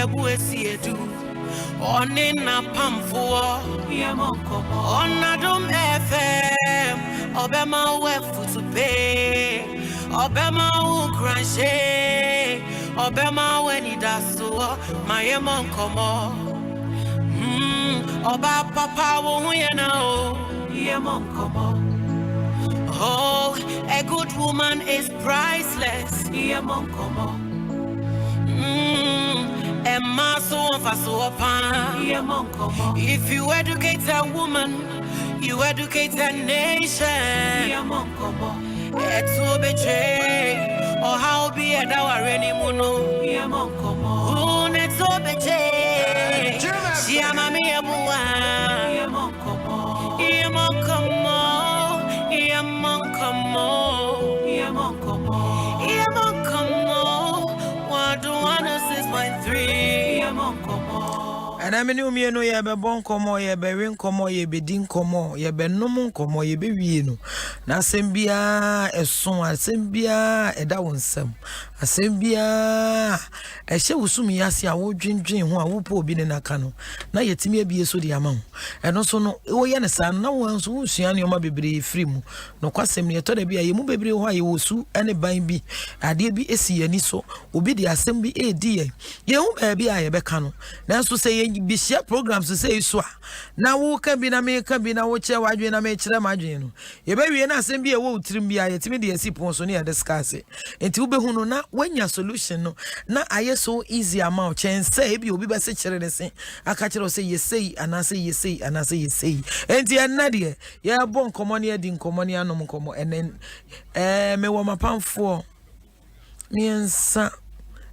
Yebuesiedu. On in a pamphor, on Adom FM, Obama web to pay, Obama who crash, Obama when he does so, my Bo Nkommo. Oba Papa won't you know, Bo Nkommo. Oh, a good woman is priceless, Bo Nkommo. Emma so if you educate a woman, you educate a nation. It's so betray or how be a dower anymore. Who it's so betray. She am a mere boy. And I mean, you know, ye be Bo Nkommo, ye be Nkommo, ye be Nkommo, ye be Nkommo, ye be Wieno. Na sembia eson, sembia eda wonsem. Asembia ehye wusumi yase a wo dwendwen ho a wo po obi ne naka no. Na yetimi abie so de ama ho. Eno so no wo ye ne sa na wo nso wo sua ne oma bebre free mu. No kwasem ne to da bia ye mu bebre ho a ye wosu ene ban bi. Ade bi esi yani so obi de asem bi edi ye. Ye hu ba bia ye beka no. Na so se ye bi share programs so say so a. Na wo ka bi na me ka bi na wo che wadwe na me kire madwe no. Ye ba wie na asem bi e wo utirim bia yetimi de asi pon so ne ya discuss. Enti wo be hu no na when your solution no na aye so easy amount chen say bi obi be se kire ne se aka kire say ye say ana say ye say ana say ye say enti na de ye Bo Nkommo ne adi Nkommo ne anom Nkommo enen me wo mapamfo miensa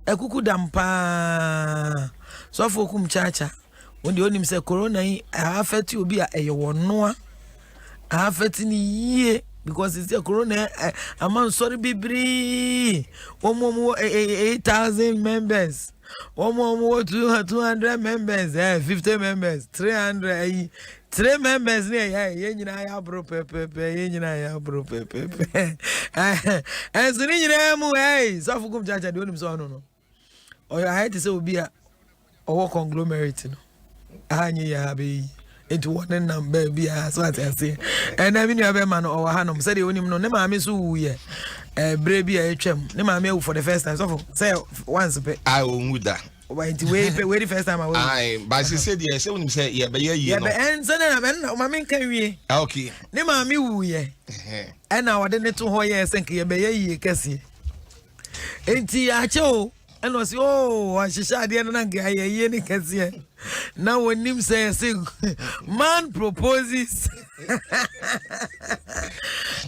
ekuku dampa so fo kum chacha wonde onim se corona yi affect obi a eye wono a affect ni yie because it's a corona among sorry bibri omo 8,000 members omo 200 members 50 members 300 3 members ye nyina ya bro pepe ye nyina ya bro pepe and so ni nyina mu so fukum chacha de onim so no o ya hate say obi a o conglomerate no anyi ya be into one number be so what I say and I mean you have a man or hanom said you no ne maame so wuye bre bi a etwam ne maame wu for the first time so say once pe I won't that wait the first time I but she said yes say when say yeah be ye no and so na maame kan wie okay ne maame wuye and na wode ne to ho ye senke ye be ye kase enti a cho and was I shall the other guy ye kase now when him say man proposes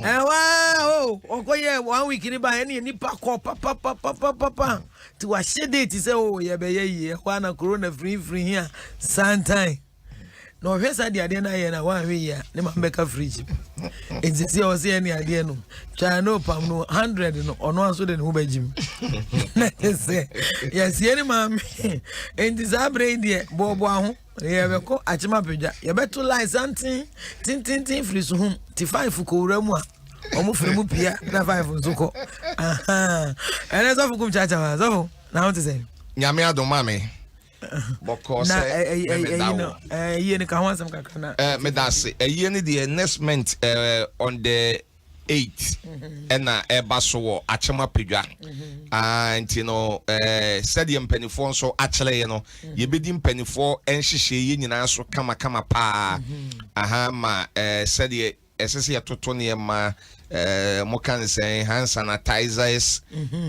wow okoye 1 week ni ba any nipa ko papa to a shade date say oh ye be ye na corona free here sometime no hwe sa de ade na ye na wan hwe ya ne ma mbeka fridge enti o se any ade no twa no pam no 100 no ono aso de ne ho bagim na say yes ye ni ma enti za brain de bobo aho ye be ko achima pedja ye beto license tin free so hum ti 5 ko wura mu a omo free mu pia na 5 so ko aha ene so fukum chacha so na how to say nyame Adom mame because ye ne ka ho asem kakana me da say ye ne the next month on the 8th and eba so achema pedwa and you know said the mpanifo so actually you know ye bedi mpanifo enhihye ye nyina so kama pa aha ma said the esese yatoto ne ma mo kan say hand sanitizers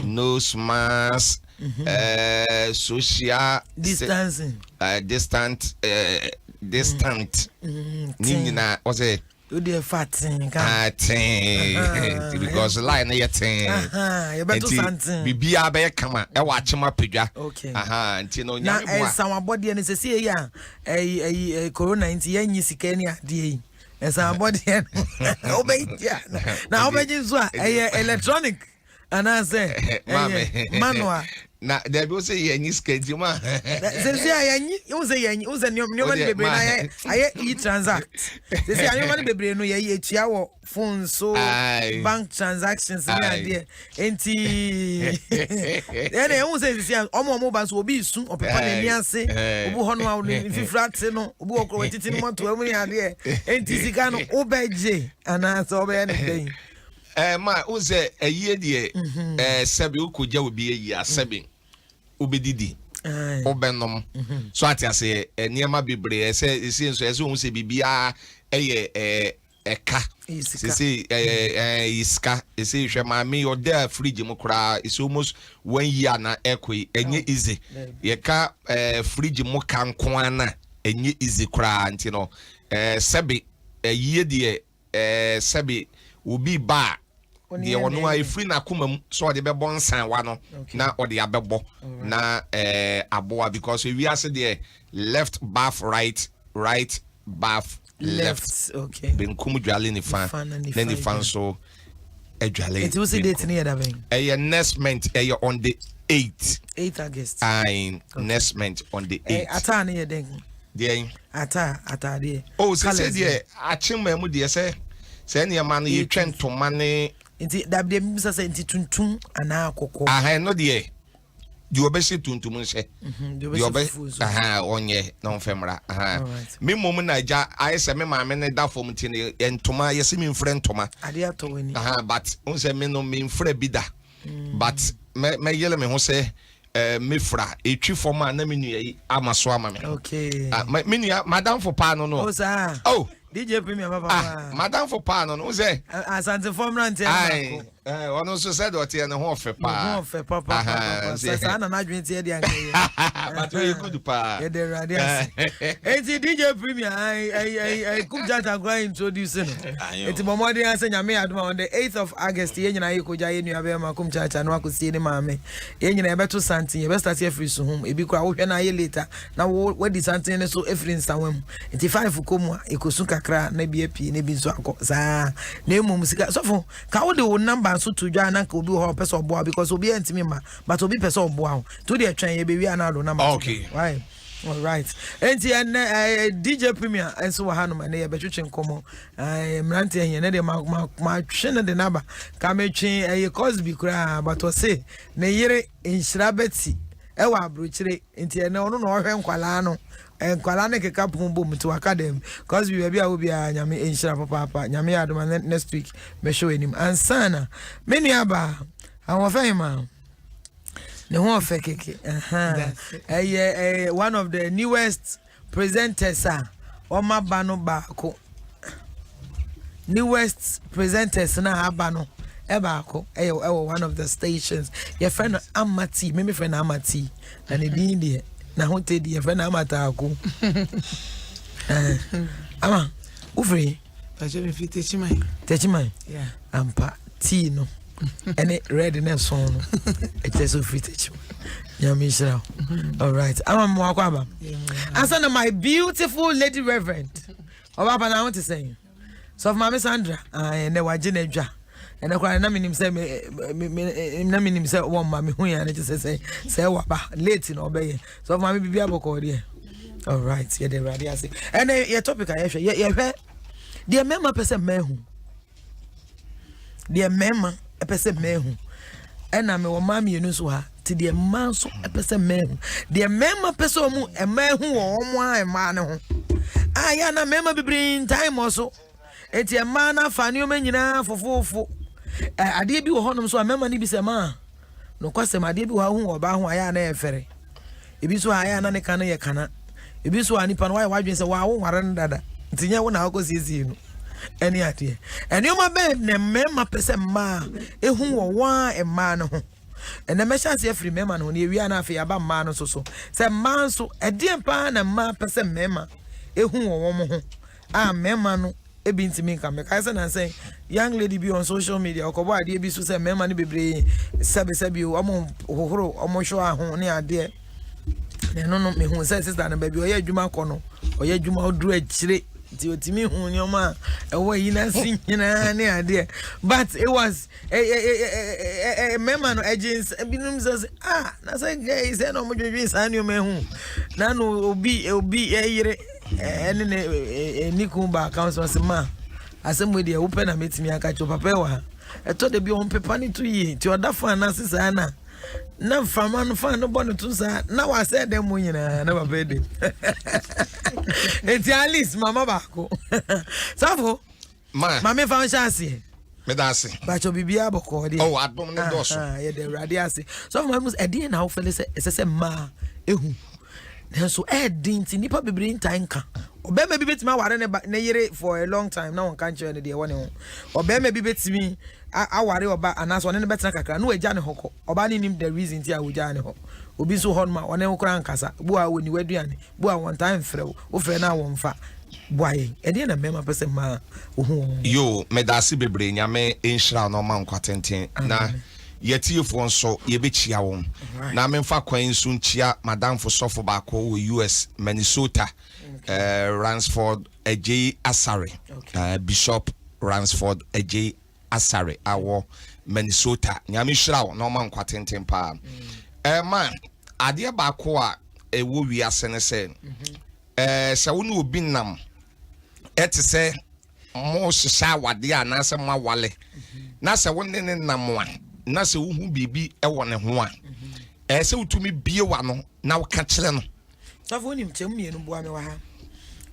nose mask social distancing distant nina was it you dey fatting because line na yetin you better something bibia be kama e wa chema pedwa okay nti no nyame boa na some body ne se ya corona nti yanyi sika ni ade some body obetia na obeji so electronic and I say manual na there be say yenyi skedi ma say yenyi you say nyoma ne bebre na aye e-transact say nyoma ne bebre no ye etua wo phone so bank transactions ni ade enti ene you say omo ba so obi su opepa na ni ase obi ho no awu fifrate no obi okro titi no moto amu ni ade enti sika no obeje ana so obe ne den ma uze eyi de sebe ukugya obi eyi asebe obedidi obenom so atiase niema bebre ese nso ese hu se bibia eye eka sisi iska ese hwe ma me oda fridge mu kra is almost 1 year na ekwe enye easy ye ka fridge mu kanko ana enye easy kra nti no sebe eyi de sebe obi ba de wono ai free na komam so de bebo nsan wa no na ode abebo na aboa because we are say there left bath right bath left okay ben kumu dwale ni fan then the fan so edwale it was the date near that ben next month on the 8th August next month on the 8th ata na ye den there ata there oh say there achimma mu there say ne man ye twent to mane nti dabde mbisa se nti tuntum ana akoko no de di obese tuntum nse di obe onye no femra me mom na ja ayese me maame ne da fom ti ne entoma yesi me mfre ntoma ade ato wani but unse me no me mfre bida but me yele me ho se me fra etwi fom a na me nua amaso ama me okay me nua madam for pa no oh sir DJ Premier papa madam for pa no say asante form rant ono so said what ye ne ho fe pa ho fe papa sa na na dwen tie dia ngai but we good pa ye de radius enti DJ Premier I kum jata go introduce no enti momode ase nyame Adom on the 8th of August ye nyina ye koja ye nua be ma kum chacha no akosie ni maame ye nyina ye beto santin ye be start ye free so home ebi kwa wo hwe na ye later na wo di santin ne so efri nsanwam enti 5 komu ekosu kakra na bi api na bi so akọ saa na emum sika sofo ka wo de wo number so to dwa na ka obi ho pese oboa because obi antimi ma but obi pese oboa ho to de twan ye be wi ana do number okay right all right enti en DJ Premier enso wa hanu ma na ye betwetwe nkomo mrante ye ne de ma hwe ne de number ka metwe Cosby kura but o say ne yire inshira beti e wa abrochire enti ene ono no ohwe nkwala no enkwala ne keka pumbo mtu academy cause we be a nyame enshira papa nyame Adom next week me show enim ansana menu aba awon fehima ne ho fe keke one of the newest presenters o maba no baako newest presenters na aba no ebako one of the stations your friend Amati me friend Amati na ne din de na ho te di friend Amata ako ama ufre aje me fit techimai yeah ampa tea no ene red na so no it so fit techimai nyamishra all right ama mo akwaba answer my beautiful lady reverend obaba na want to say so mama Sandra ene waje na dwa ene kwa na minim se wo ma me hu ya na say waba late na obeye so mama bibia boko there all right ye the radio say ene ye topic a ye hwe de mema pese mehu de mema pese mehu ena me wo ma me yenu so ha ti de man so pese mehu de mema pese omu mehu wo omu a ma ne ho aya na mema bibrin time also eti ema na fani o manyina fofofo ade bi wo honom so mema ni bi se ma no kwasem ade bi wo hu oba hu aya na efere ebi so aya na ne kana ye kana ebi so ani pa no wa dwen se wa wo ware ndada ntinya wo na akosiesie no eni ade eni o ma be ne mema pese ma ehu wo wa ema no ho ene me chance e free mema no ne ewia na afi aba ma no so se ma so ede pa na ma pese mema ehu wo mo ho mema no ebi ntimi nka me kai say na say young lady be on social media okobo ade bi so say mema ne bebre sabe o mo hohoro o mo hwo aho ne ade no me hu say sister na ba bi o ye adwuma ko no o ye adwuma oduru akire Timi Hunyoma, away in a singing idea. But it was a member of agents and says, that's a gay, said, no more drinks, and you may whom. None will be a year and a Nikumba council as a man. As some way they open and meet me, I catch your papa. I thought they be on Pepani to ye, to a dafa and Anna. No, from one fan, no bonnet to say. Now I said them when I never paid it. It's at least Mamma Baco. So, Mamma found chassis. Medasi. But you'll be able to call it. Oh, I don't know. Yeah, the radiasi. So, my was a dear now, fellas, as a ma. So, didn't nipa be bring time. Or maybe bit my warren for a long time. No one can't show any day one. Or maybe bits me. I worry about and as one in the better cracker. No, a Johnny Hoko. Or banning him the reason here with Johnny Hoko. Will be so hot, my one crank casa. Boa when you were doing. Boa one time, Fro. Over now one fat. Why? And then a member person, ma. You, Medasi be brain, ya me in shroud no man quatentin. Na. Yet you for so ye be chiawon. Na men fa coin soon chia, Madame for Sofo Bako, US, Minnesota, Ransford, a J. Asari, Bishop Ransford, a J. Asari, our Minnesota, Yamishra, no man quatentin pa. Man, Adia Bakoa, a woo we are senese. Sawunu binam, et say, most shower, dear Nasa Mawale. Nasa one in Namwa. Nasa who be a one and one. So to me be a one now catch them. So when him tell me and Buana,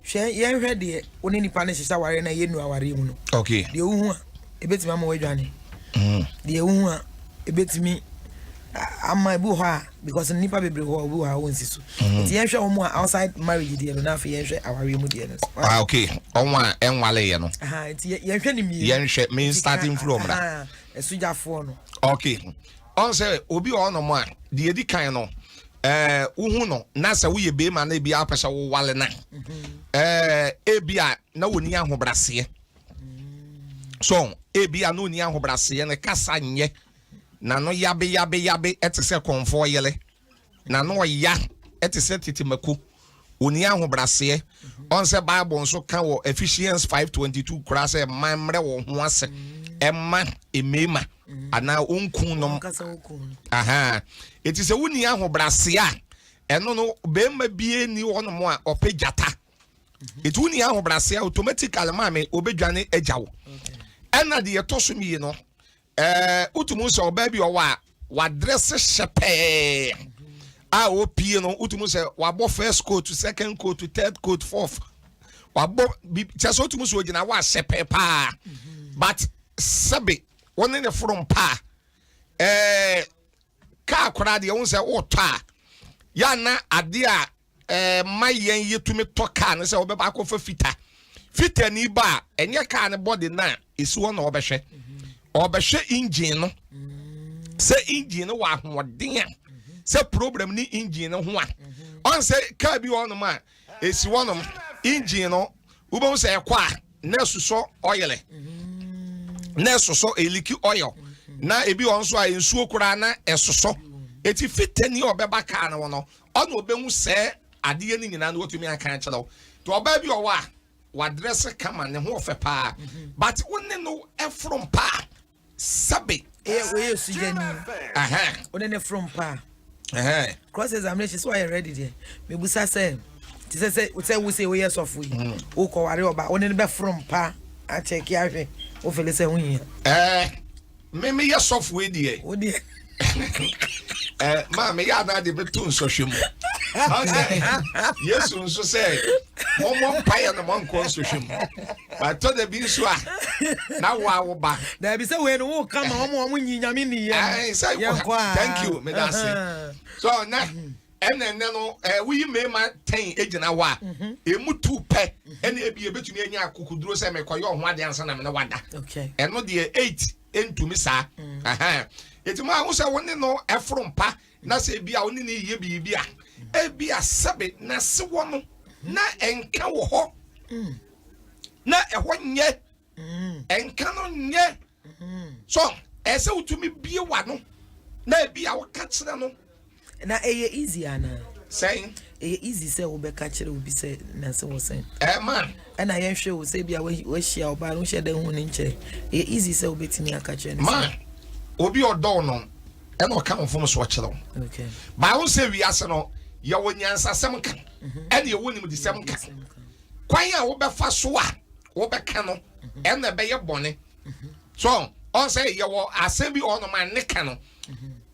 share ye ready when any punish is our in a yen our room. Okay, the one a bit mamma way, Johnny. The one a bit me. I'm my buha because Nipa be buha wants it. The answer more outside marriage, dear, enough for our room. Okay, on one and Wale. It's me. Yen me starting from that. A suja phone. Okay. On say obi on no man. The edi kan no. Uhuno na say we be man e bia pesa wo wale na. E bia na woni ahobrase. So e bia no ni ahobrase ne kasa nye. Na no yabe etese konfo yele. Na no ya etese titimaku. Oni ahobrase. On say Bible nso kan wo Ephesians 5:22 kura say mamre wo ho ase. Emma emema ana onkun nom aha it is a wuni ahobrase a eno no bemma bie ni wono mo a opejata it wuni ahobrase automatically mame obedwane agyawo ena de yetoso mi no utumu so oba bi owa wa dress shepe a opie no utumu se wa bo first coat to second coat to third coat fourth wa bo chaso utumu so ogina wa shepe pa but sabe one in the from pa car crowd you say ota ya na ade a mayen yetumi to car no say obeba ko fa fita ni ba enye car ne body na esi won na obehwe engine no say engine no wa hoden say problem ni engine no ho a on say car bi won ma esi won engine no ubo say kwa na suso oil Nesoso eliki oil na ebi onso a ensuo kura na esoso eti fitani obeba ka na wono ono obehu se ade ni nyina na wotumi aka kyerɛw to oba bi owa wa dress kama ne ho ofepa but wonne no from pa sabe we sugeni wonne from pa cross examination so I ready there me busa say we say we yes of we o ko ware oba wonne be from pa a check ya o fele se hun me ya software die o die ma me ya na de betun so hwemu yes so say mo paye no mo nko so hwemu but to the bi so a na wa wo ba da bi se we no wo kama mo nyinyame ni ye thank you me that say so na ene no we me ma 10 ejina wa emu 2 pe ene ebi ebetumi anya akukuduro se me koyo ho ade ansa na me na wada okay eno de 8 entumi sa etima ho se woni no efrompa na se bia woni ni ye bi a ebia sabe na se wono na enka wo ho na eho nye enka no nye so ese utumi bie wa no na ebia wo ka kire no na eye easy ana saying easy say we be catch it, we be say na say we say man and I am sure we say bia we share oba no share den hu ni nche easy say we betimi akache man obi odo no e no ka mfom so kire okay ba wo say wi ase no ye wo nyansa sem ka e na ye wo nim di sem ka kwan a wo be fa so a wo be ka no e na be ye bone so on say ye wo asem bi on man ne ka no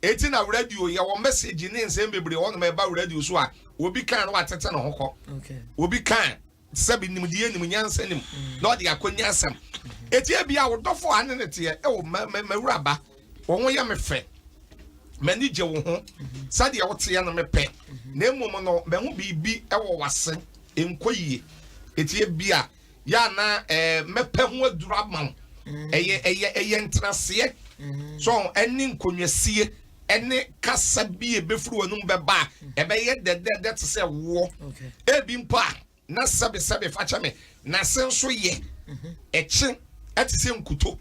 eti na radio ye wo message ni nsem bebre on ma ba radio so a obi kan no atete no hokọ okay obi kan sabi nim die nim nyansa nim na de akonya asem eti e bia wo dofo ane ne te e wo mawuraba wo ho ye me fe mani je wo ho sade wo te ye no me pe na emom no me ho bibi e wo wase enkoyie eti e bia ya na mepe ho adura ma eye ntrase so eni nkonwasie ene kasa bi ebefuru anum beba ebeye de te se wo ebi mpa na sabe facha me na senso ye echi ati se nkuto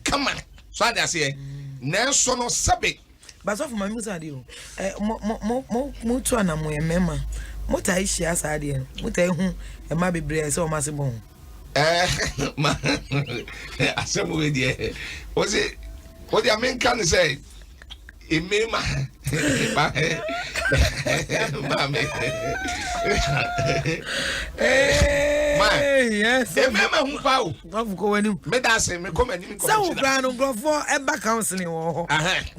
kama so ade ase na so no sabe baso for my music ade mo to na mo emema mo ta ishi asa ade mo ta hu e ma bebre se o ma se bon ma asemo we die o de amen kan say emema mami yes emema hu pa o of go wani me da say me come ani me come so plan grofo e ba counseling wo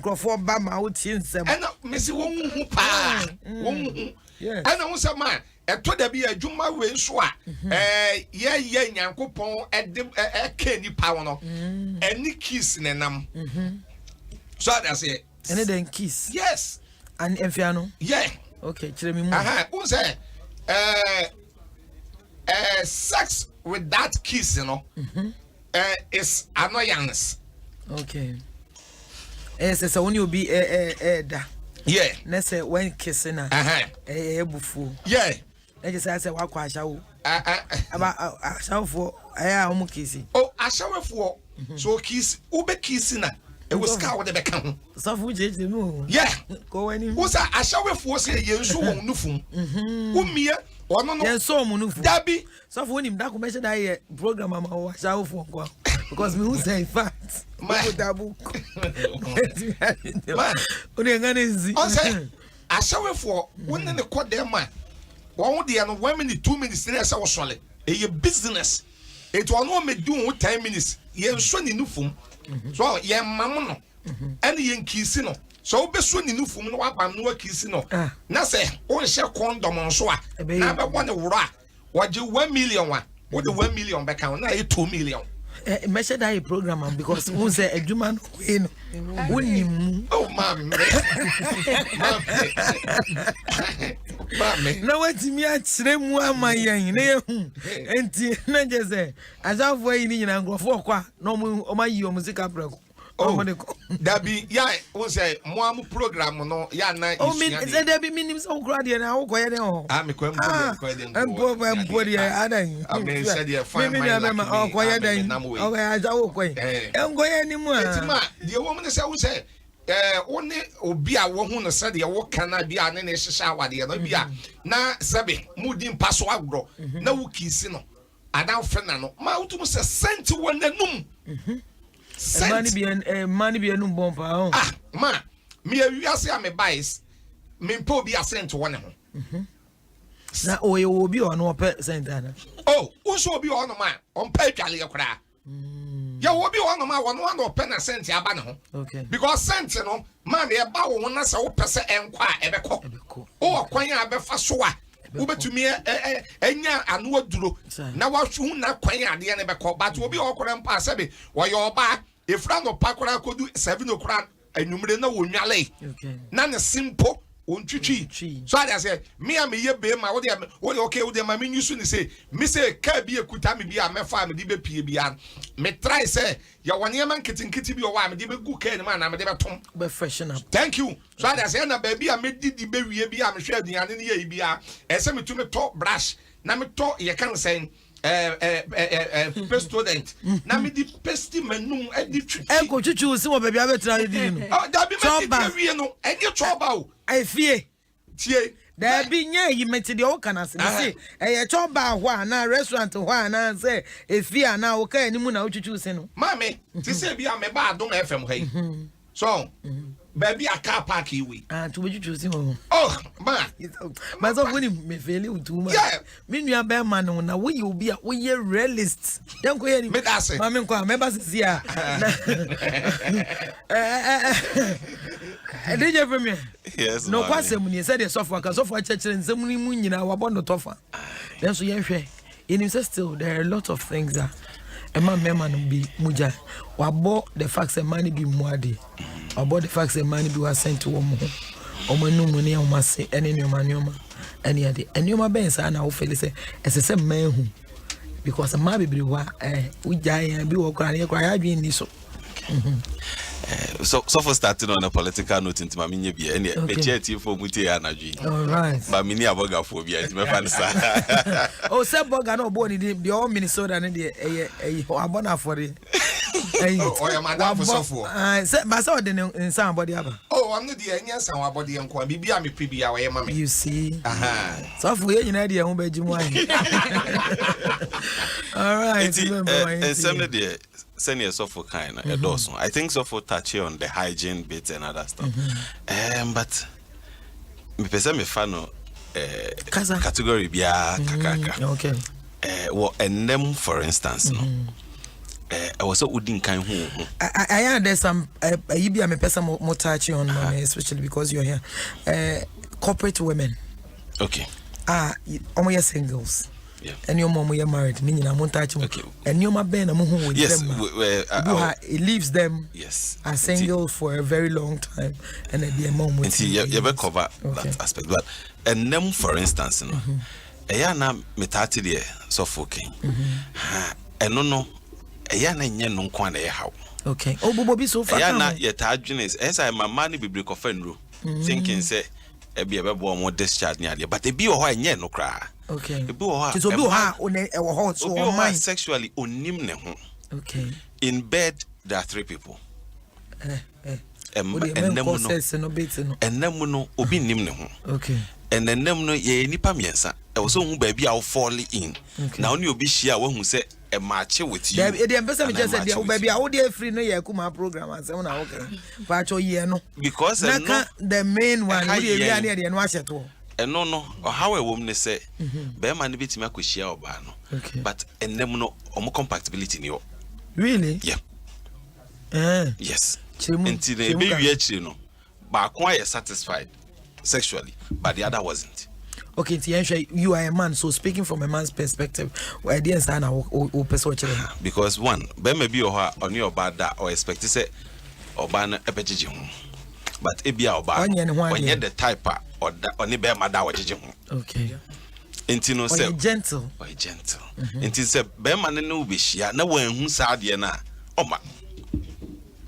grofo ba ma wo tie nsem and me si wo hu pa wo hu and wo say man eto da bi adwuma we nso a ye nyankopon e ka ni pa wono eni kiss nenam so that say and then kiss yes and enfiano yeah okay chire mi mu who say sex with that kiss is annoyance okay so when you be da yeah na say when kissing na ebufu yeah e just say wa kwa ashawo aba ashawfo aya omu kisi oh ashawfo so kiss ube kiss na e was ka wo de beka ho so fu jeje mu yeah ko wani wo sa ashawfo say yensu won nufum umie ono no yensu mu nufu dabi so fu nim da ko mention that here program ama wo ashawfo kwa because me who say in fact man dabu man oni ngane zi on say ashawfo won ne ko dem ma won de no 1 minute 2 minutes na say wo sole e business it will not me do 10 minutes yensu ni nufum so ye mam no ene ye nkisi no so wo beso ni nufum no wabam no wakisi no na say wo hye condom nso a na be won woro a waje 1 million wa wo de 1 million be kan na ye 2 million measure that program because who say adwuma no we no wonim oh mam na watimi a kire mu amayan na yehu enti na je say azafo yi ni nyina ngrofo kwa na omayi o musika brako dabi ya who say mo am program no ya na issue o say dabi minim so kura de na wo koye de ho me ko empo de adan I said you fine me o koye de o ga azawo koye engoye ni mu a etima de wo me say wo say one obi a wo hu no say de wo kana bi a ne ne hihya awade no bi a na sabe mudin paso agro na wo kisi no adan fena no ma utum say sent wo nanum money be no bomba ma me awiase a me bias me mpo bi asent wo ne ho na oye obi o no pe center na oh wo so obi o no ma on pa twale yakura ya wo bi o no ma wo no pe na cent aba ne ho okay because cent no ma me ba wo na se wo pese enkwa ebeko o kwan a befa so a wo betumi enya anu aduro na wa hwu na kwan ade ne beko but obi o kora mpa sebe wo yo ba efra no pakora kodu 7 okra anumre na wo nwale na ne simple ontwitwi so ade say me am ye be ma wo de okay wo de ma me nyusu ni say me say ka bi ekuta me bi a me fa me de be pie bi an me try say ya wone man kitinkiti bi o wa me de be gu ka ni ma na me de be tom be freshen up thank you so ade say na ba bi a me didi be wie bi a me hwe aduane ne ye bi a e say me tu me to brush na me to ye kan say student na me di pesti manum e di twitwi e ko twitwi si wo ba bia betra di no da bi me di wie no e di choba o ai fie tie there be nya yi meti de o kana se say e cho ba ho na restaurant ho na say e fi na o ka animu na o chuchu se no mami ti say bia me ba Adom FM hey so baby a car park we to be chuchu se ho oh man but so when me feel you too much me nua be ma no na wo you be wo ye realist dan ko ye ni me da say mami nko me ba se ya DJ Premier. Yes. No kwasem ni said the software ka software church nsem ni mu nyina wabɔ no tofa. Then so yɛhwɛ. In still there are a lot of things that a man no be muja. Wabɔ the facts and money be muade. Wabɔ the facts and money be was sent to omo. Omo no money omo se ene nyoma. Ene ade. Enyoma ben sa na wo feel say ɛsɛ man hu. Because a man be wa ugya bi wo kra ne kra ya dwen ni so. So for starting on a political note into my mini be any me chat for muti energy. All right. But mini aboga phobia it me fan sa. Oh, say boga no born the all Minnesota and the abona for the. Oh, your madam for so for. Say but so the somebody aba. Oh, I'm not the enya san wa body enko bibia me pribia wa ye mama. You see. So for you na the ho ba jimu ayi. All right. And some of the senior software kind of does. I think software touch on the hygiene bits and other stuff. But me pesa me fano category bia kakaka. Okay. Well, and them for instance, no. I was so wouldn't kind of. I there's some you be me pesa more touch on especially because you're here. Corporate women. Okay. Omo singles. Yeah. And your mom you're married, meaning I'm touch okay. And your ben with yes, them. It leaves them as single for a very long time, and then their mom will see you cover that aspect. But and them for instance, no, na metati there so fucking. And no, na nye no kwa na how. Okay. Oh, Bobo so far. Na yet adwene as I my money be break off enro. Thinking say e be ebo mo discharge near there, but e be o ho nye no kra. Okay. So be o sexually onim ne ho. Okay. In bed there are 3 people. And them no obi nim ne ho. Okay. And then them no ye nipa miensa. E wo so hu ba bia wo fall in. Na oni obi hia wo hu se e match with you. The person just said the baby how dey free no ye kuma program as na okay. But ye no. Because the main one we dey near the no aseto. No how a woman say be man bitimi akohia oba no. But and them no omo compatibility ni yo. Really? Yeah. Yes. Until they be actually no. But quite satisfied sexually, but the other wasn't. Okay, you are a man, so speaking from a man's perspective, why didn't stand because one, be maybe on your bad that or expect to say or ban a pejiji. But it be our bad when you're the type or only bear mother or jijim. Okay. Intino say gentle. Or gentle. Until say bear man no be shia, no one who sad yena. Oma.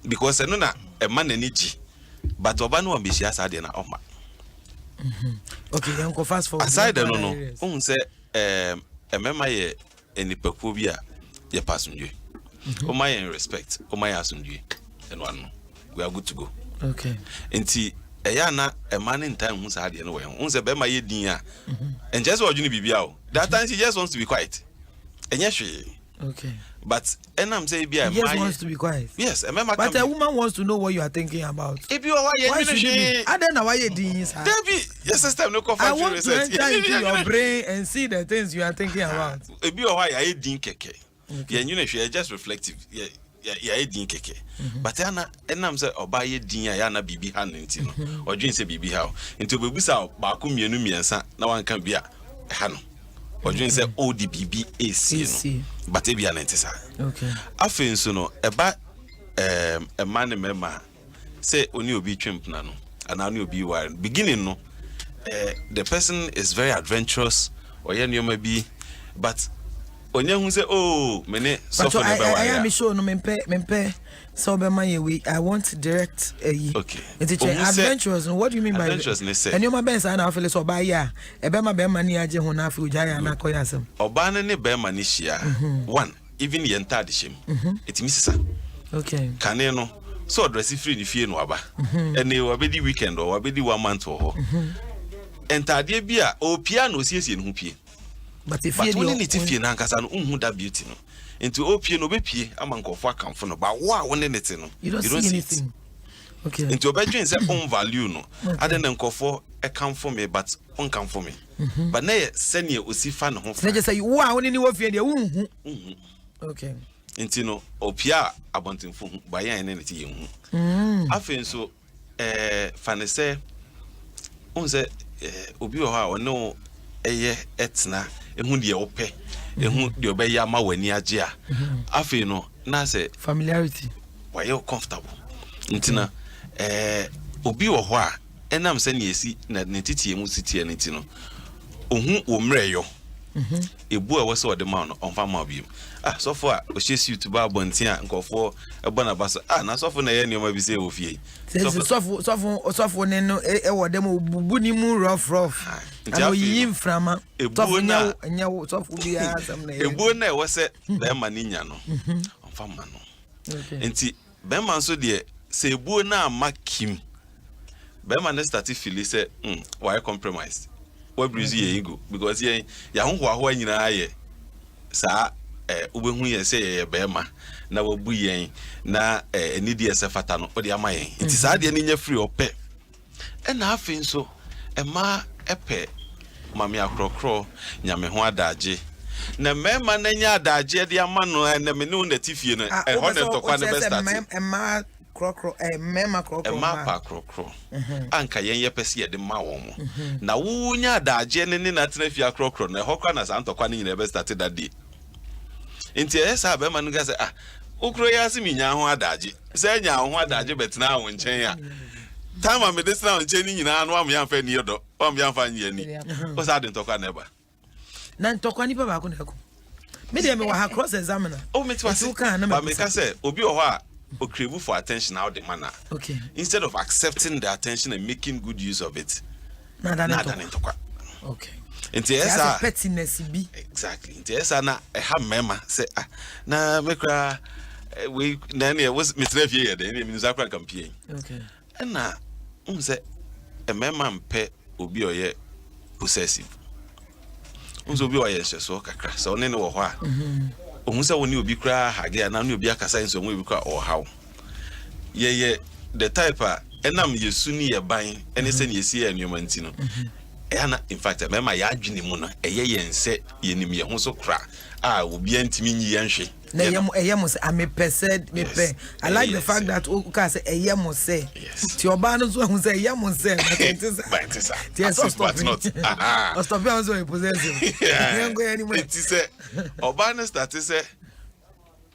Because no na a man energy. But Obano be shia sad yena oma. Okay, Uncle fast forward. Aside no. Un say a mema ye any pekubia ye passenger. Oma in respect, Oma asunju. And one we are good to go. Okay. Enti na a man in time who's had anyway. Un say bema ye dinya. And just what you be biao. That time she just wants to be quiet. And yes she. Okay. But and I'm saying be a man wants to be quiet. Yes, but a woman wants to know what you are thinking about. If you are why I don't know why you doing this. Yes, system no I want to enter into your brain and see the things you are thinking about. If you are why I didn't keke. Yeah, you know she just reflective. Yeah, I didn't keke. But and I'm say oba ye din ya na bibi han ntino. Or dream say bibi how. Into bebu sa ba ku mienu miensa na wan kan bia ha no. Or dream say ODBB AC no. But it be an entisa. Okay. Afin so no eba a man member say only obi twimp na no and only obi war beginning no the person is very adventurous or ye nyoma bi but onye hu say oh mene so for never I am sure no mempe so be my way I want direct okay it's adventurous. What do you mean by adventurous? And you my ben say na feel so ba ya e be ma be ma ni age ho na afi ujaya na koya asem oba ne be ma ni hia one even the entire shame it misses okay kane no so dress free ni fie no aba and e wabedi weekend or wabedi 1 month or entade bia o piano siesie no pie but if but you when it fie na nkasa no unhu da beauty no enti o pie no be pie ama nkofo akamfo no ba wa won ne te no you don't see anything okay enti obedwen say on value no ade ne nkofo e kamfo me but on kamfo me but na sene osifa ne ho fa just say wo a woni ni wo fie de unhu okay enti no opia abontenfo hu ba yan ne ne te ye hu afen so fane say on say obi o ha ono eye etna ehu de ope ehu de obeya ma wani age a afi no na say familiarity why you comfortable ntina obi wo ho a enam se na esi na ntitie mu sitie nti no ohu wo mreyo ebu a wose ode ma no onfa ma bi so for a o shesi YouTube abontin a nkofo ebona baso na so for na ye nioma bi se wo fie so for ne no e wo dem obubu ni mu rough ano yin frama ebu nya so for bia asam na ebu na e wose be ma ni nya no onfa ma no enti be ma so de se ebu na makim be ma na start feel say why compromise we breezy ye ego because ye ya ho nyina ye sa ubehu ye say ye be ma na wabu yen na enidi ese fata no odi ama yen nti sa de ni nya free ope na afin so ma epe mami akrokro nyame ho adaje na mema na nya adaje de ama no na me ne unatifie no ho ne tokwa ne be start ma krokro mema krokro ma pa krokro anka yen ye pese ye de ma won mo na wo nya adaje ne na tena fia krokro na ho kwa na sa ntokwa ne nyina be start that day nti esa be ma no ga say ukro ya si minya ho adaje se nya ho adaje betina ho nchen ya time me this na nchen ni nyina no am yan fa ni yodo am yan fa nyi ni o sa de ntokwa na ba na ntokwa ni ba ba ko na ko me de me wa ha cross examiner o me ti wase ba me ka say obi o ho a o crave for attention out the manner okay instead of accepting the attention and making good use of it na ntokwa okay nti esa pettiness bi exactly nti esa na ha mema say na me kra we na ne was Mr. Fie de ne mi zakra campaign okay na say mema mpe obi oye possessive unzo obi oye so kakra so ne wo ho a ohun say woni obi kra hage na ne obi akasa nso mo obi kra o hawo ye the type enam yesu ni ye ban ene se ne yesi ya nneoma ntino na in fact mema ya adwene mu no yense yenim ye ho so kra obi antimi nyi yanhwe na yem say amepesed mepe I like the fact that o ka say yem say ti oba no so hu say yem say ti stop am so possessive yango yani mo ti say oba no start say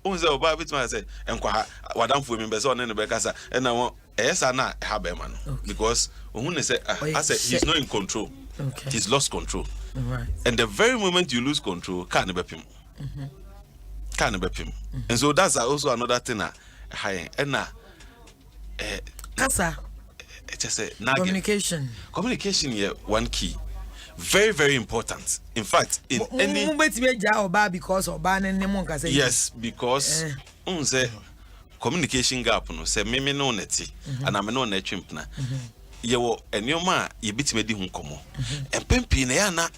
o say oba bitima say enkwa wadamfo mi be say one ne be kasa na won esa na ha be ma no because ohun ne say I say he's not in control. Okay. He's lost control. Right. And the very moment you lose control, can't be him. Can't be him. And so that's also another thing. And Kasa. Just say communication. Communication here one key. Very, very important. In fact, in any because yes, because communication gap no say me no neti and I'm no netchimp na. Yewo enioma ye bitime di hu komo empempi na ya na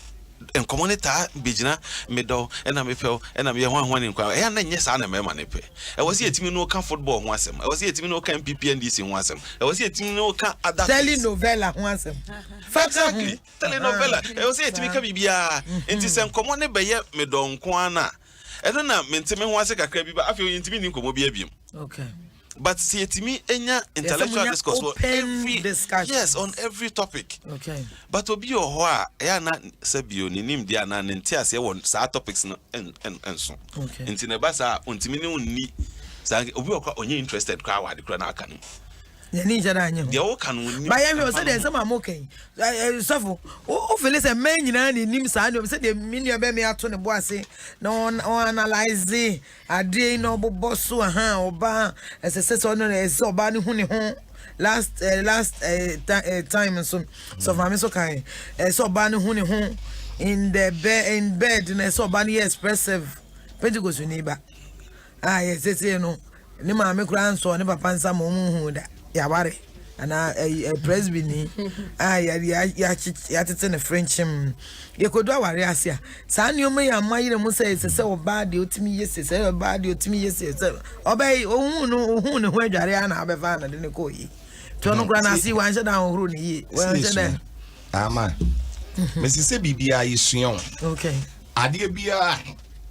enkomo ne ta begina medo na mepel na me ho ahwan nkwa ya na nye sa na mema ne pe e wose yetimi no ka football ho asem e wose yetimi no ka MPPNDC ho asem e wose yetimi no ka other telenovela ho asem exactly telenovela e wose yetimi ka bibia enti se enkomo ne beye medo nko ana e no na mentime ho ase kakra bi ba afi yentimi ni nkomo bi abiem okay. But see it me enya intellectual discourse for every discussion. Yes, on every topic. Okay. But obi o ho a ya na sabio ni nim dia na ntia se won sa topics no enso. Okay. Nti ne ba sa ontimi ne unni sa obi o kwa onye interested kwa wa de kra na aka no. Ni jada anyo. Dia o kan unni. Ba ya me o se de sama mo kan. Sofo o feel say men nyina ni nim sa no se de minua be me ato ne bo ase na on analyze ade no bobo so oba ese no ese oba ni hu ne ho last time so for me so kai so oba ni hu ne ho in bed na so oba ni expressive Pentecost ni ba yes no ni ma me kura nso ne papa nsa mo hu da ya bare ana presbyni ya tete ne french ye kodu aware ase a saa ne omo ya mayire mu se oba de otimi yese se oba de otimi yese se obey ohun no ho adware ana abefa na de ne ko yi to no kura na si wan hye dan ohuru ne yi wan hye dan ama mesi se bibia yisuon okay ade bia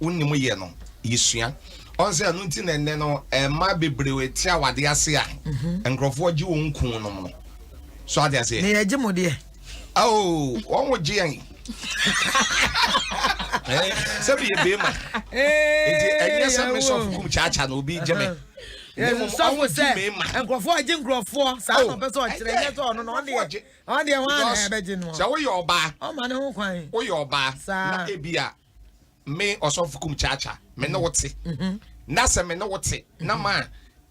unnim ye no yisua onse anu nti na nne no ma bebrewe ti awade ase a enkrofo gi won kun no no so ade ase ne ye gimo de won wo gi an se bi ye be ma enti enye se me so kum cha no obi geme so say enkrofo agi enkrofo sa no be so kire nye so no no de on de wan e be gi no so wo yo ba o ma ne ho kwan wo yo ba na ebia me osofukum chacha me no wote na se me no wote na ma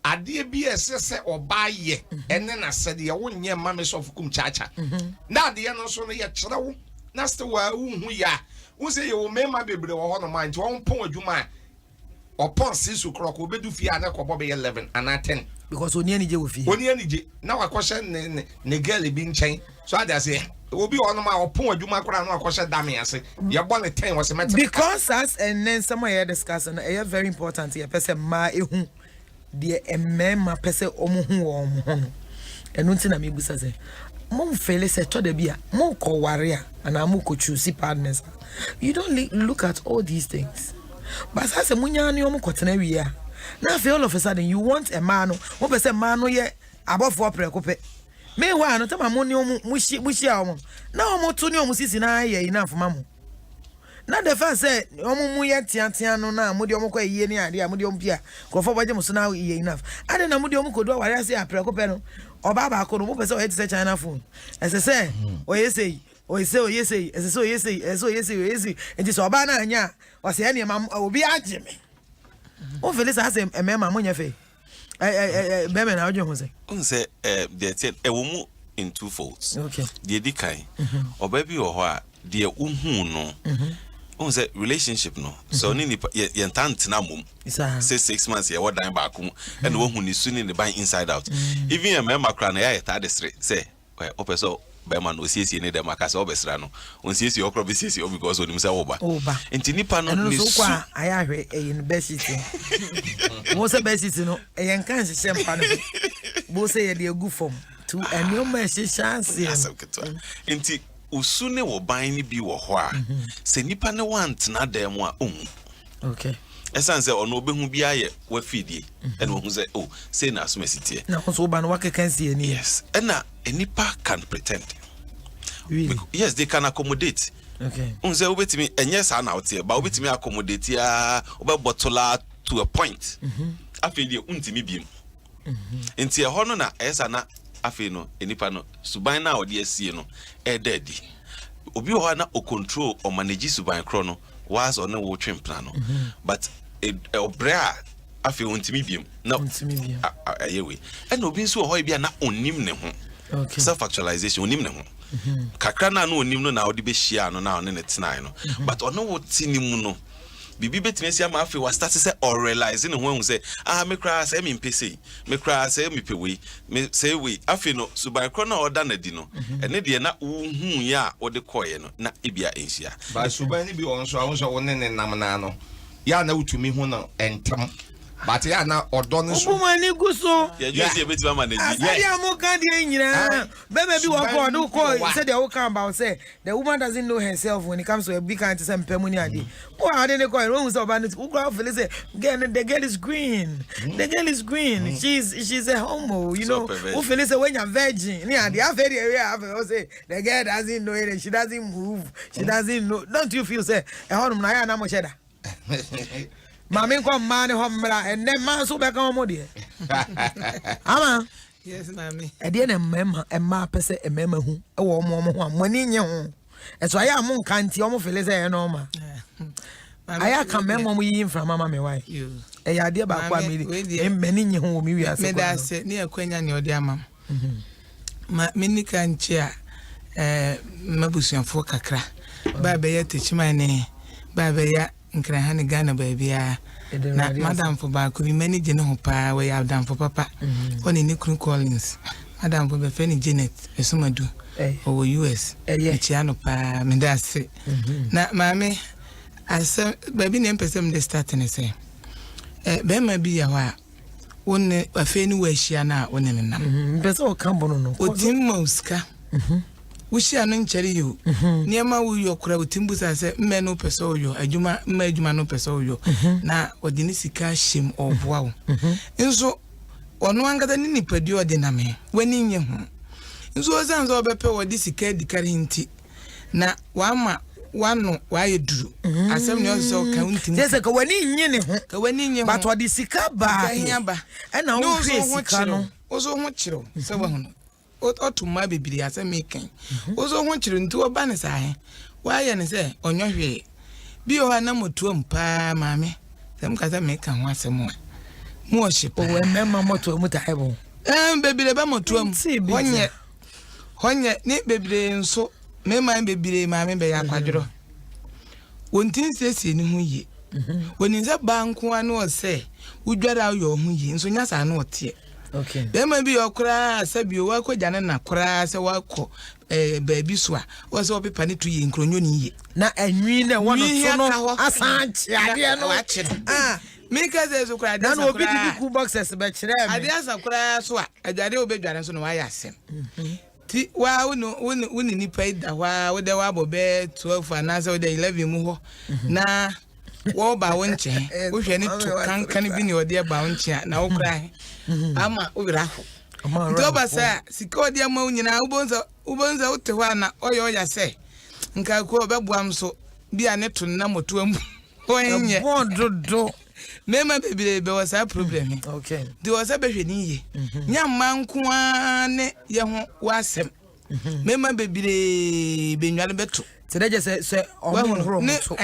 ade bi esese oba ye ene na se de wo nye ma me osofukum chacha na ade no so no ye kirewo na ste wa hu ya wo se ye wo me ma bebre wo ho no ma nti won pon adwuma opon sisu krok obedu fie ana kobo be 11 ana 10 because oni ani je wo fie oni ani je na wakoshe ne girl bi nchen so ade ase obi ono ma opon adwuma kora no akoshe dame ase ye bo ne 10 was metal because as and then some here discussing a very important here person ma ehu de emema person omuhu wo omuhu enu nti na me busa se mom fele se to de bia mo ko ware a ana mo ko choose partners you don't look at all these things but as munya ni omo kotena wi a na feel all of a sudden you want a man mo person man no ye abofo prekope me wa no tama mo ni omo mushi a omo na omo to ni omo sisi na ye enough mamo na the first say omo mu ye tiatia no na mo de omo kwa yie ni ade a mo de omo pia krofo baje mo so na ye enough ade na mo de omo kodo ware ase a prekope no oba ba ko no mo person o ye tse China phone ese say o ye say ese so yesi enti so oba na anya o se ene ma obi agye me o fele sa se emema mo nya fe be me na ojo ho se on say the thing wo mu in two folds okay the dikai oba bi wo ho a de unhu no on say relationship no so ni ye tant na mum say 6 months ye wodan ba ko and wo hu ni su ni ban inside out even emema kra na ya ta de say opeso Beman o siesie ne dem akase obesra no on siesie okro be siesie because onim se wo ba enti nipa no ni so kwa aya hwe university mo se university no e kan se mpa no bo se ye de agu form to enioma e chance enti usu ne wo ban ni bi wo ho a se nipa ne want na dem a okay esanse ono obehu bi aye wa fidie ene wo hu se say na asomasitie na so ba no wakekan sie ni yes ena enipa can pretend really? Yes they can accommodate okay unse obetimi enye sa na otie ba obetimi accommodate ya obebotola to a point afeli untimi biem enti e ho no na esa na afi no enipa no suban na odi asie no e dedi obi ho na o control o manage suban kro no was on wo twempna no but obra afi untimi biem na untimi biem ayewe ena obi nso ho bia na onim ne ho okay self actualization onim ne ho kakra na no onim no na odi be hia no na one ne tenai no but ono wo tinim no bibi betime sia ma afi wa start say or realize ne ho say me kra say me mpese me kra say me pewe me say we afi no subai kro na oda na di no ene de na hu ya ode koye no na ebia enhia ba subai ni bi on so ahun so wonne ne nam na no ya na utumi hu no entam but ya na odon so mani guso ya just e betima manage ya mo kan de nyina bebe bi wo ko do ko say the can about say the woman doesn't know herself when it comes to a big kind to say mpemu ni ade o ade ne ko when so ba no go feel say the girl is green the girl is green she's a homo you know o feel say when you're virgin ni ade a very area o say the girl doesn't know it she doesn't move she doesn't know don't you feel say e honum na ya na mo sheda Mami ko man ho mra enne man so be kan mo de ama yes mami e de na emma pese emma hu e wo mo ho amani nye ho e so aya mo nkanti o mo fele say e no ma aya kan memmo mo yi mfra mama me wai e ya de ba kwa mi e mani nye ho mi wi ase me da se ne akwanya ne odi ama ma mini kan chi a mabusuafo kakra ba be ya techima ne ba be ya nkra ha ne Ghana baabia na madam for ba ko bi manage ne ho pa we Adom for papa oni ni Kun Collins Adom bo be feni Janet esumadu o US echiano pa mendase na mame asem baby ne mpesem de start ne say be ma bi ya wa wonne afeni wa hia na wonne nenam mpese o kambo no otimma uska wuhia no nkyere yo niema wo yo kora otimbu sa se mme no pese o yo adwuma mma adwuma no pese o yo na odini sika him oboa wo nso ono angada ni nipadi ode na me wani nye ho nso ozanzo obepe wodi sika dikare nti na wama wano waye duru asem ne ozo ka untim se ka wani nye ne ho ka wani nye ho but wodi sika ba na wo hwe sika no ozo ho kiro se wa hono otuma bebiri asem eken ozo ho kiro nti oba ne sahe waye ne se onyohwe bi o na motuo mpa maame sem ka se meka ho asem wa mu o shipa o emma motuo mu taibo bebire ba motuo honye ni bebire nso mema bebire maame be yakwadro wontin sesi ni hu yi woninza banko anu o se udwara yo hu yi nso nya sa na otie okay bema bi okra sabi o wakọ jane na kra se wakọ baabi so a wo se opepa ni tu yi nkronyo ni yi na anwi na wono so no asanchi ade no mika ze so kra na obi di ku boxes be kire me ade asakra so a adware obedware so no wa ya asem ti wa woni nipa ida wa wo de wa bobe 12 anase wo de 11 mu ho na wo ba wo nche wo hwe ni to kan bi ni ode ba wo nche na wo kra ama wo bira ho ndo ba sa sika ode ma wo nyina ubonza wo te ho na oyo ya se nka ko obebuam so bia ne to na motoam onye bododo mema bebire be was a problem okay there was a behwe ni ye nyamma nko ane ye ho wasem mema bebire benwale beto tedeje se omhoro moto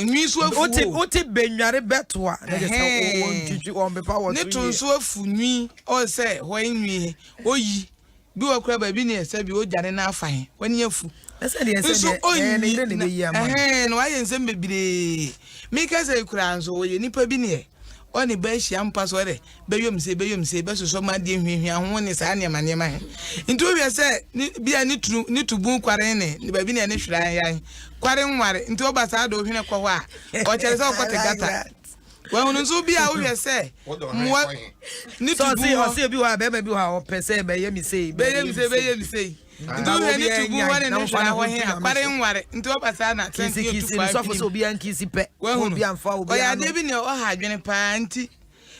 nwi so afu oti benware beto a na je se wontutu ombepa wo ne to so afu nwi o se ho nwi oyi bi wo kra ba bi ne se bi o jare na afahe wani afu ese de ne be yi ama no ayen se bebire mika se kura nso wo ye nipa bi ne oni ba hia mpa so re beyom se be so ma de hwehwe ho ne sa ne ma he nti o wi se bia ni tubu kware ne ba bi ne ne hwira yan kware nware nti o ba sa do hwene kwo ho a o kere se o kote gata wa hunu nso bia o wi se ni tubu o se bi wa be bi wa o pese be ye mi se nti o ni tubu wa ne hwira ho he kware nware nti o ba sa na kisi so fo so bia nkisi pe obi amfa obi o ya de bi ne o ha adwene pa nti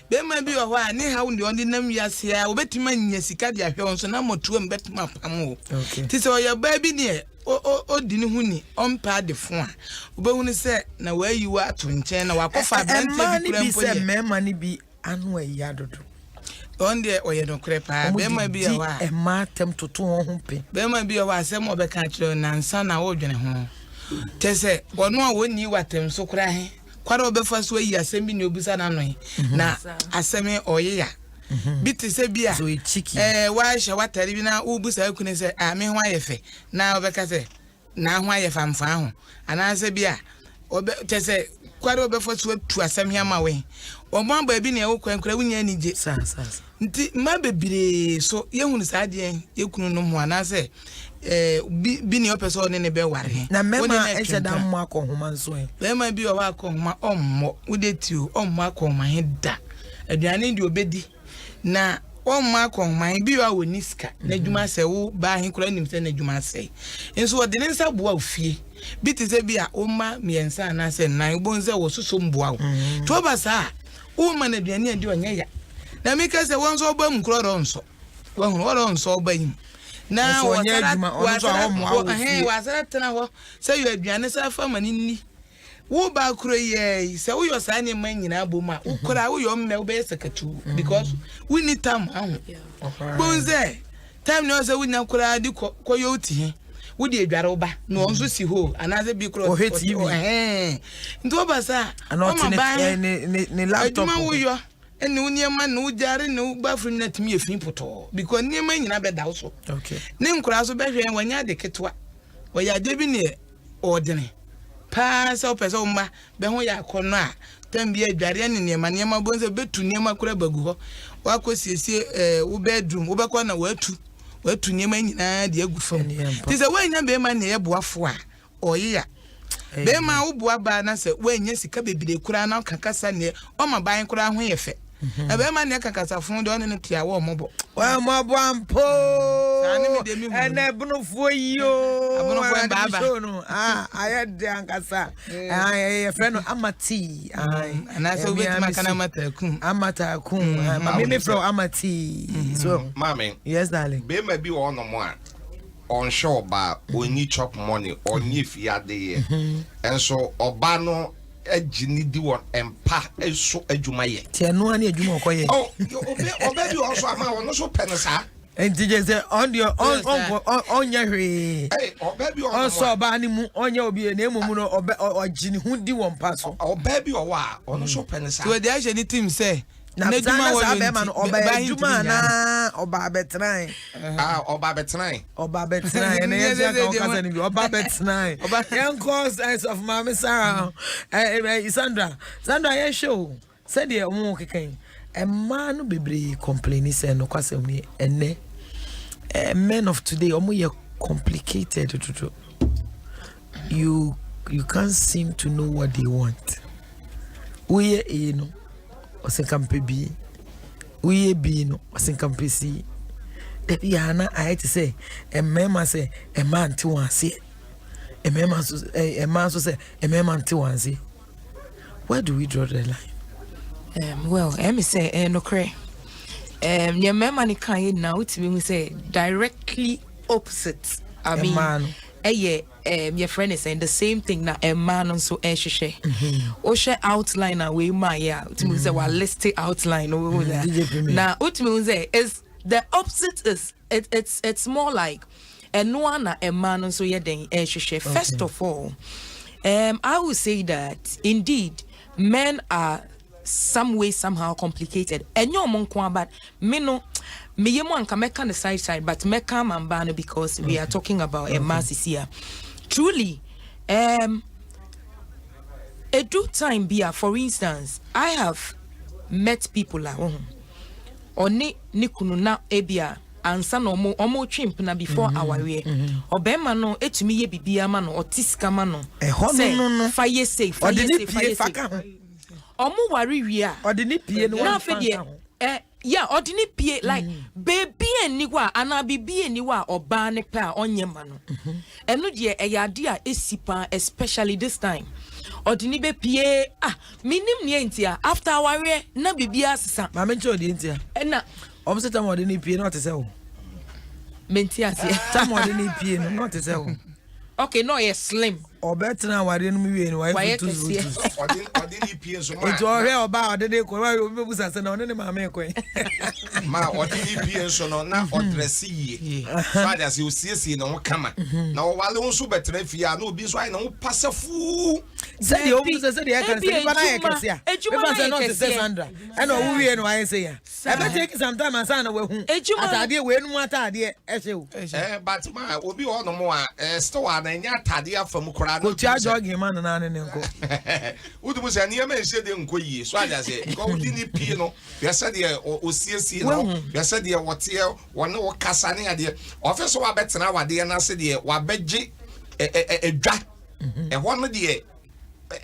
be ma bi o ho a ne ha wo de on nam wiase a obetima nya sika de ahwe nso na motuo mbetuma pam o ti se o ya ba bi ne o di ne hu ni on pa de fo a obehu ne se na wa yi wa to nchen na wa kofa brante bi kura mpo se mema ni bi anu ayi dodo on de o ye no kure pa be ma bi o ha e ma tem toto ho pe be ma bi o ha se mo be ka kire na nsa na wo dwene ho tese ono a woni watem so kura he kwara obefa so yi asem bi ne obusa na no na asem oyeya biti se bia wa hye watare bi na obusa akune se a me ho ayefe na obeka se na ho ayefa mfa ho ana se bia obe tese kwara obefa so atu asem hia ma we omo aba bi ne wo kwankura wunya nije nti ma bebire so yehunu saade yekunu no ho ana se bi ne opeso ne be ware na mema ejeda mmo akohoma nso mema bi o wa akohoma ommo udetio ommo akohoma he da aduane ndi obedi na ommo akohoma bi wa woni sika na dwuma se wo ba he kura nim se na dwuma se enso wode ne nsa boa ofie bi te se bi a omma miensa na se nan ubonze wo soso mboa wo to ba sa wo ma na aduane ndi onya ya na meka se wonso oba mkro ronso wo hu wo ronso oba yin na wasara tena ho say you aduane sa fa mani ni wo ba kuro ye say wo yo sa ne man nyina boma wo kura wo yo mme wo be sekatu because we need time ahu bonze time no say we nya kura di koyo ti wo di adware wo ba no onso si ho anaze bi kuro ndo ba sa o ma ba ni laptop wo yo eni uniema na ujare na ubafru na timi efin poto because niema nyina be dawo so okay ne nkura so be hwe wanya de ketwa oya de bi ne ordene pass up as oma be ho ya kono tem bi adware ne niema bonze betu niema kura bagu ho wa ko siesie wo bedroom wo be ko na watu niema nyina de agu fam ti se wanya be ma ne ye boafo a oyeya be ma wo boa ba na se wanya sika bebire kura na kakasa ne o ma ban kura ho ye fe ebe ma ne kakasa fun de ne tia wo mobo wa mobo ampo ene bunofo yo abunofo baba no ayede ankasa ye friend no amati na so bet makana amata kun mama me from amati so mama yes darling be ma bi wo no mo a on show ba oni chop money oni fiade ye enso oba no ejini di won empa eso adwuma ye tie no ani adwuma okoye oh obe bi also ama won so pensa enti je say on your on nya hwe obe bi also ba ni mu onya obi na emu no obe ogini hu di won paso obe bi owa on so pensa so dey agent team say na djuma wo be ma no oba djuma na oba betran oba betran na yes ya ka kasa ni bi oba betran oba yan cause as of mama Sarah Sandra ye show said ye omo kekan e ma no bebre complain say no kwasem ni ene men of today omo ye complicated to you can't seem to know what they want we you know osenkampe bi uye bi no osenkampe si debi ana ayeti say emema say ema nti wanse emema so ema so say emema nti wanse where do we draw the line well me say no kre nye mema ni kan na utimi mu say directly opposite I mean your friend is saying the same thing na a man on so ehwehwe o share outline and we ma ya utimi say wa list outline over there na utimi say is the opposite is it's more like no one a man on so ye den ehwehwe first of all I would say that indeed men are some way somehow complicated enyo monko but me no me yemu anka meka the side but meka mambano because we are talking about a mass here truly a do time beer for instance I have met people at home oni nikunu na ebia ansa no omo twimp na before our way obema no etumi ye bibia ma no otiska ma no no fire safe omo wari wi a odini pie no na afedie yeah odini pie like baby eniwa ana bibi eniwa oba ne pa onye ma no eno de eyade a esipa especially this time odini be pie minim ne entia after aware na bibi asesa ma menche odi entia na omse tam odini pie no te se wo menti ase tam odini pie no te se wo okay no yes slim obetina ware no mi wie no why to odini pie so ma ejo he oba odede ko wa obebusa se na one ne ma me ko ma odini pie so no na odress yie father say osiesie no kama na o wale won so betra fia na obi so ai na wo pasafu say the obusa say the e kan say bana e kese a e say no say Sandra e na wo wie no why say ya e be take some time ansa na we hu atade we nu atade e hye wo but ma obi ho no mo a store na nya atade afam kora ko tia jogging man na ne nko udu se niam enhye de nko yie so aja se ko udi ni pie no ya se de osiesie no ya se de wote wona wo kasa ne ade office wa betena wade na se de wa begye edwa ho no de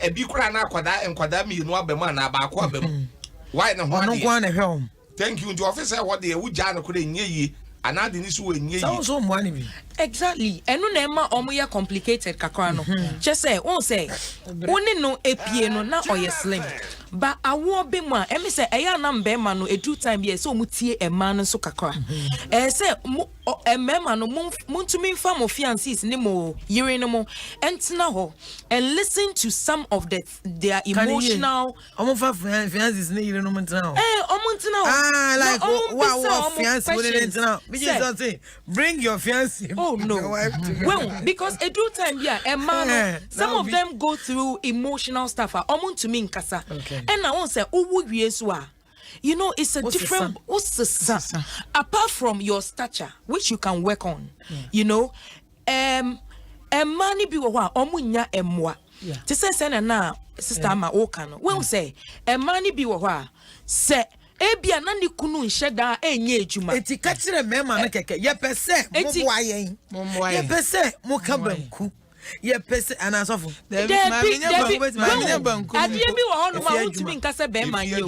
ebi kura na nkwada mi no abam na ba ko abam why na ho ade no na hwem thank you the officer what de wuja no kura nye yi anade ni so wenye yi so mo ani bi exactly enu na ema omo ye complicated kakra no che say won say woni no epie no na oye slim ba awo be mu a emi say eya na mbe ma no edu time be say omutie ema no so kakra say emema no muntumi mfa mo fiances ni mo yire no mo entina ho and listen to some of their emotional omo fa fiances ni yire no muntina ho omuntina ho like wow fiances wo ni ntina be just say bring your fiancé. Oh no. Well, because a do time yeah, a man some of them go through emotional stuff. Omun to me in kasa. And I won't say you know, it's a different apart from your stature, which you can work on, you know, mani bi wo ho a omunya emwa te se na sister ma o kan no we say mani bi wo ho a se ebia na ni kunu nheda enye ejuma eti ka kire mema no keke ye pese mo boa yen ye pese mo ka banku ye pese anasofo Debi adie bi wo ho no ma wutumi nka se be man ye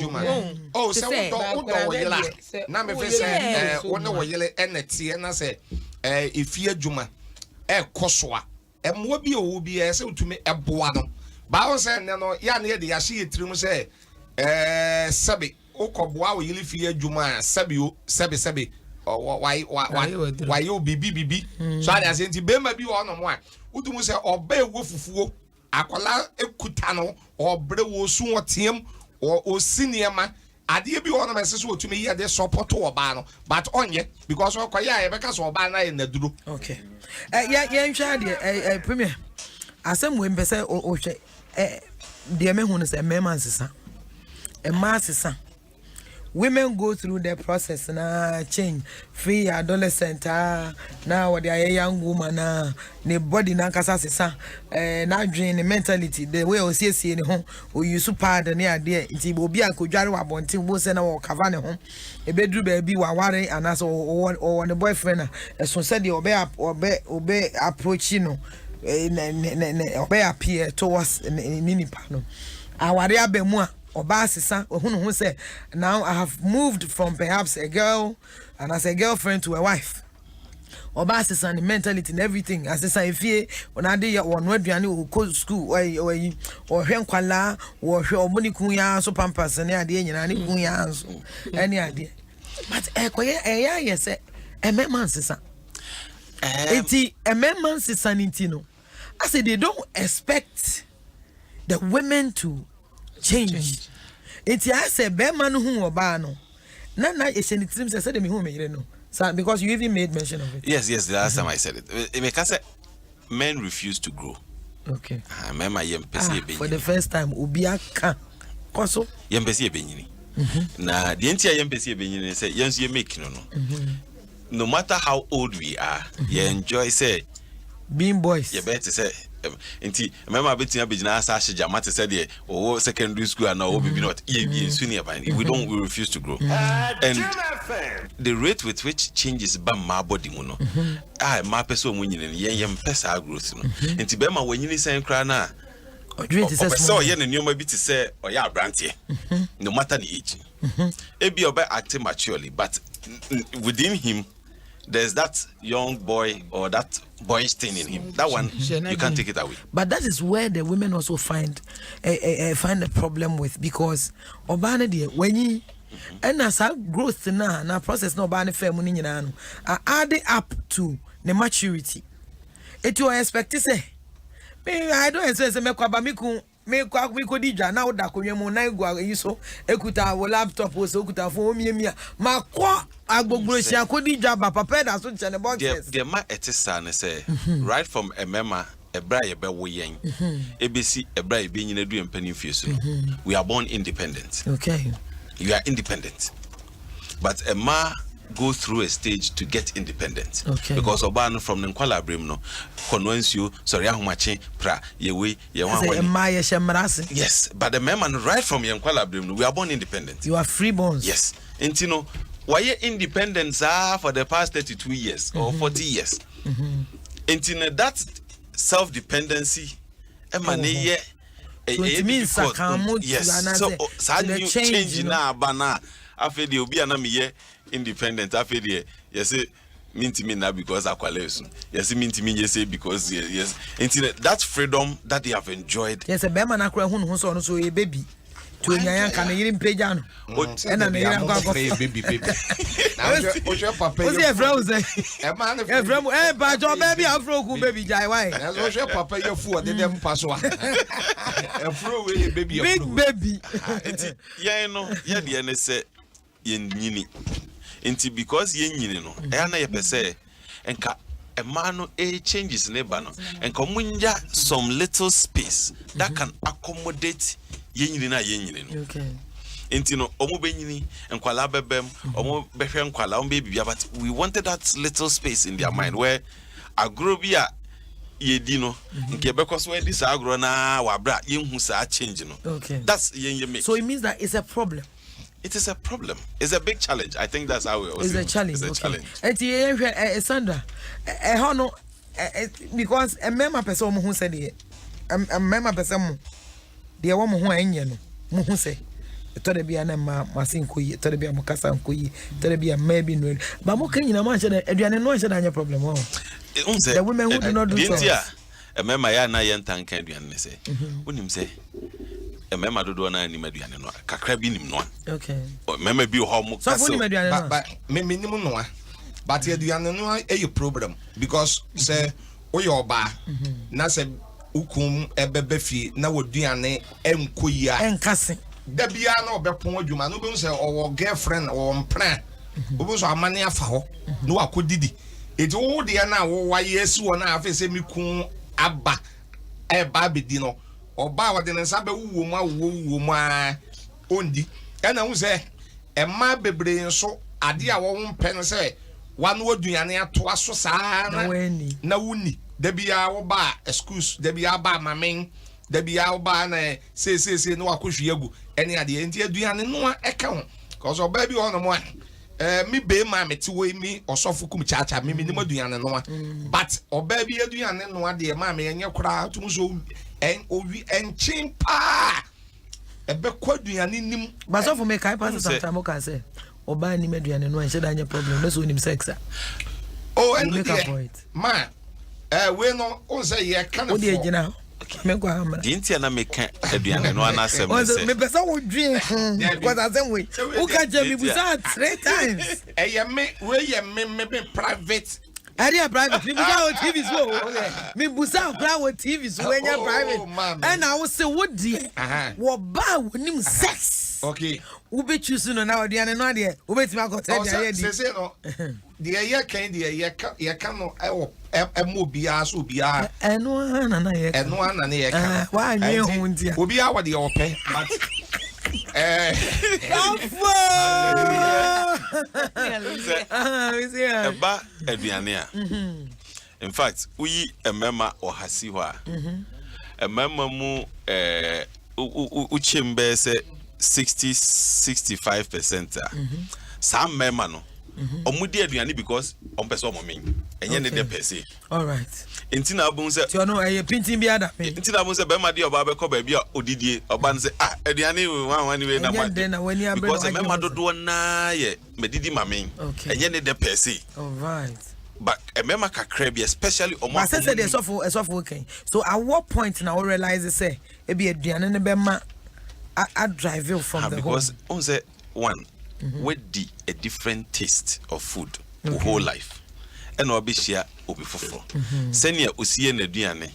o se wo do wo yela na me pese wo ne wo yele enete na se efie adwuma kosoa emwo bi owo bi se wutumi eboa no ba wo se ne no ya ne ye de ya hye tirim se sebe okoboa wo yele fie adwuma sebe why bibi so ada se nti be ma bi wo no mo a utumu se oba ewo fufuo akola ekuta no obre wo su wotem o siniema ade bi wo no mese so otumi ye de support oba no but onye because okoya e beka so oba na ye naduro. Okay ye nhwa de premier asem we mpese o hwe de me hu no se mema nsesa ma sesa. Women go through the process na change free adolescent now what they are young woman na the body na kasa sesa na dream the mentality the way o see ne ho o use pad na ade nti obi akodware wa bontin bo se na wo cover ne ho e bedru ba bi wa ware anaso o ne boyfriend na so said the obe approach no obe appear towards nipa no aware abemu a Oba sisa ohunu hu say now I have moved from perhaps a girl and as a girlfriend to a wife. Oba sisa the mentality and everything as sisa ifie onade ya wonu aduane o school or hwenkwala or hwe obuni kunya so pampas ne ade nyina ne kunya so any ade but ekoye eya say emema sisa enti emema sisa nintino I say they don't expect the women to change. It's I say be man who oba no. Na ese ni trim say me hu me yire no. So because you even made mention of it. Yes, the last time I said it. Because men refuse to grow. Okay. Remember yempesi ebenyini. For the first time obi aka. Koso yempesi ebenyini. Na the entire yempesi ebenyini say yensu ye make no. No matter how old we are, you enjoy say being boys. You better say nti remember betin abegina asa shija mate said the secondary school and now be not we refuse to grow and the rate with which changes ba my body mu no my person mu nyine yen pesa growth no nti be ma wanyini sen kra na so ye ne nyoma bi te say oya abrantie no matter the age e be oba acting maturely but within him there's that young boy or that boyish thing in him. That one you can't take it away. But that is where the women also find a problem with because obana de when you and as growth na process no obana fair money nyina no add up to the maturity. It you expect to say me I don't say me kwa ba me ko dija na oda konwe mu na igwa yiso ekuta wo laptop wo so ekuta phone miemia makwa agbogboro sia ko dija ba papa da so chene boxes the ma etisa ne say right from emema ebra ye be wo yen ebesi ebra ye be nyina du empani fiesu we are born independent. Okay, you are independent but emma go through a stage to get independent. Okay. Because oban from Nkwala Brim no konwensu sorry ahomache pra yewe ye yes, but the man right from Nkwala Brim no we are born independent. You are freeborn. Yes. Intino why independence for the past 32 years or 40 years. Intino that self dependency emane it means yes. So new change na bana after the obi anam ye independent after the yes minti na because akwalesu yes minti yes because yes until that freedom that they have enjoyed. Yes, a bema na kura hu so no so e baby to nyan kan yiri mpeja no na na yiri akwa baby na o je papa o se fra o se e ma na e fra mo e ba jo baby afro ku baby jai why na so je papa ye fu o de dem paso a e fro we baby big baby yeah no yeah the ne say yen nyini enti because yen nyini no e na ye pese enka a man changes neighbor no enka munja some little space that can accommodate yen nyini na yen nyini no. Okay, enti no omo be nyini enkwala bebem omo behwe enkwala omo be bibia but we wanted that little space in their mind where agrobia ye dino nke because when this agro na wabra yenhu sa change no. Okay. That's yen make. So it means that it's a problem. It is a problem. It's a big challenge. I think that's how we It's a challenge. It's a challenge. And Sandra, no, because a member person who said it, a member person, the woman who ain't no, who say. Tore bia na masin koyi tore bia mukasa koyi tore bia maybe no but mo kan nyina man shede aduane no shede anya problem o the women who do not do so e mema ya na ye ntan kan aduane ne se wonim se e mema dodo na ni aduane no kakra bi nim no okay mema bi ho mo kasa so wonim aduane no but me nim no but aduane no a problem because say oyoba na se ukum ebebe fie na woduane enkoyi a enkase Debia no bepon adwuma no be say or girlfriend or mpran obo so amane afa ho no akodidi eti wo de na wo waye esi wo na afa se mikun aba e ba bedi no oba wo de nsa be wuwo mu awo mu a ondi e na hu se e ma bebre nso ade a wo mpe no se wanu oduane ato aso saa na wuni debia wo ba excuse debia ba mamen debia wo ba na se no akohwe agu eni ade enti aduane no eka ho cause oba bi ho mo mi be ma meti wo mi osofu kum chacha mi ni aduane no but oba bi aduane no ade ma me enye kura tum so en owi enchin pa ebe kwa aduane nim basofu me kai pass sometime ka say oba ni aduane no enche da anya problem no so nim sex oh and ma we no on say ye kan o de gina Meko amra. Dinti na meka aduane no anasem se. Me pesa wo dwen because asem we. O ka je mi busa 3 times. Me private. Area private. Me busa o TV so. Me busa private TV so enya private. And I will say what dear. Wo ba wonim sex. Okay. Wo be choose no na aduane no de. Wo be tima ko tell dia di. Say no. The ye kan the ye kan no emo bia so bia eno ana na ye ka wa anwe hu ntia obi a wade ope but eba aduane a in fact uyi emema ohasi ho a emema mu uchembe se 60-65% some mema no omudi aduane because on person momen enye ne de pese all right entina abun se ti ono eye printing bi ada me entina abun se be ma de oba be ko ba bi odidie oba ne se aduane wan we na ma because me ma dodo na ye medidi mamen enye ne de pese all right but emema kakra bi especially omo but say dey so okay so at what point now realize say e be aduane ne be ma I drive you from the because home on say one with a different taste of food whole life and obi share obi foforo senia osie na aduane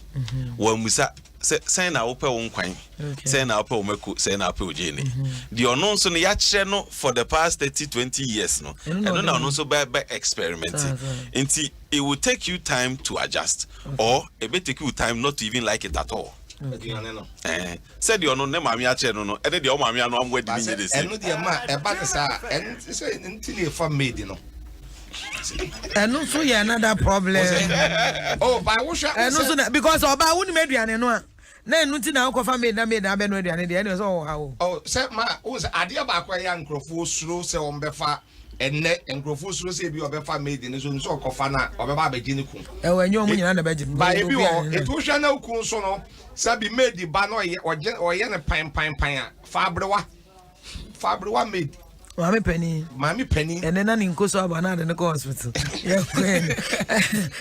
wa musa say na wo pe won kwan say na wo pe wo mako say na wo pe ojene the ono nso no ya kire no for the past 30-20 years no and no ono nso by experimenting until it will take you time to adjust or it may take you time not to even like it at all. Said you no mami a che no no e de o mami anu amwe di nye de se enu de ma e ba ne sa en say ntini e fa made no enu so ye another problem oh by wo sha enu so because oba woni meduane no a na enu ti na ko fa made na be no aduane de enu so ha o oh say ma wo say ade ba kwa ya nkrofo suro say on be fa enne nkrofo suro say bi obefa made ne so nso kofa na obeba abeji ne kun e wa nyo mu nyina na beji ba e bi o etu hwa na kun so no sabi made ba no oye ne pan a fabrewa made mami penny and then an incoso abana in the hospital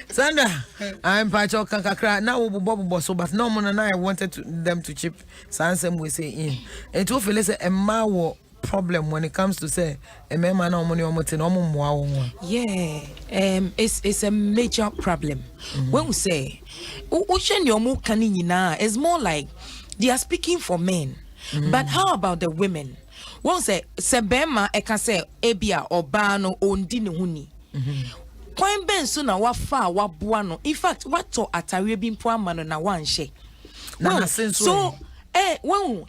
Sandra I'm Pacho Kakakra now Bob Bosso but no one and I wanted them to chip Sansem we say in and to feel a mawo problem when it comes to say a man no money or yeah it's a major problem when we say it's more like they are speaking for men but how about the women won't say sebema e can say ebia obano ondi ne huni kwan ben so na wafa waboa no in fact what to atare bi mpo amano na wanhye so when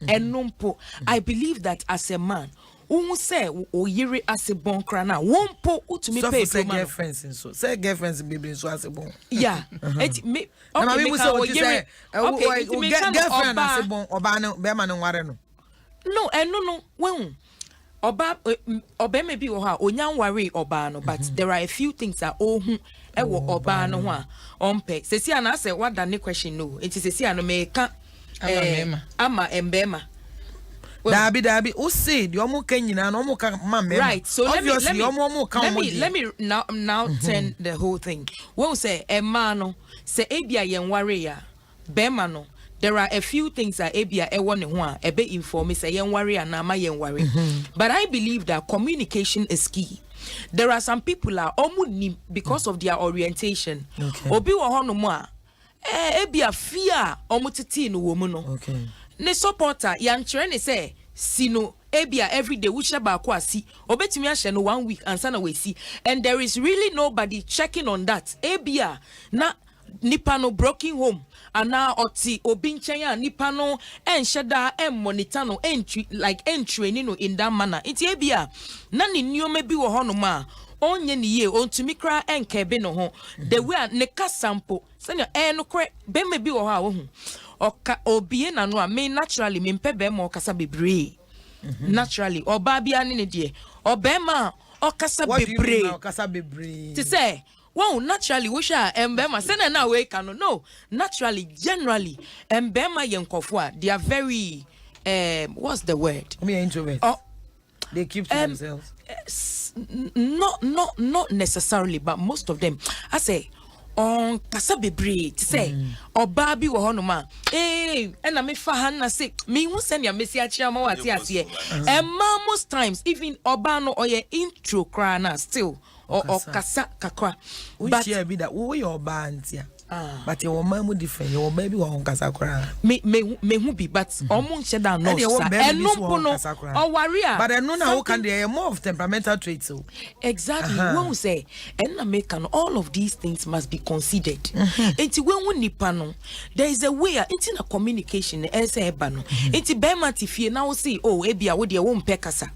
enumpo I believe that as a man who say o yiri as a bon crana won't po to me pay for girlfriends so say girlfriends baby so as a bon yeah it me okay me say o say girlfriend as a bon oba no be ma no nware no no when oba may be or onyan worry oba no but there are a few things that ewo oba no ho a ompe sesi ana say what the question no it is sesi ano me ka ama embema Dabi o say the omo kan nyina no omo ka ma me right so obviously let me now turn the whole thing when say e man no say ebia yen worry ya bema no there are a few things that ebia e won ne ho a ebe inform say yen worry na ma yen worry but I believe that communication is key. There are some people are omu because of their orientation obi wo ho no mo a ebia fear omu titi no wo mu no okay ne supporter yan training say sino ebia every day which ba ko asi obetimi ahye no 1 week ansa na we see and there is really nobody checking on that ebia na nipa no broken home ana oti obi nchen ya nipa no enhyeda monitor no entry no in that manner it ebia na ne nioma bi wo hono ma onye ne ye ontumi kra enkebe no ho the way ne ka sample senya no kre be me bi wo ha wo hu oka obie na no a me naturally me mpe be ma okasa bebre naturally oba bia ne de obema okasa bebre to say wow naturally we sha embema say na we can no naturally generally embema yenkofo a they are very what's the word me introvert they keep to themselves not necessarily but most of them I say on kasa bebre to say oba bi wo hono ma na me fa han na say me hu se ne amesi a chia ma wate ase most times even oba no oye intro kra na still or kasa kakra but yeah be that we oba antia but your mama different your baby won kasa kra me hu bi but omo nche da no sa eno no o warrior but eno na who can dey more of temperamental traits so exactly when we say na make all of these things must be considered enti when we nipa no there is a way enti na communication e say eba no enti be matifie na we say oh ebia we dey wo mpe kasa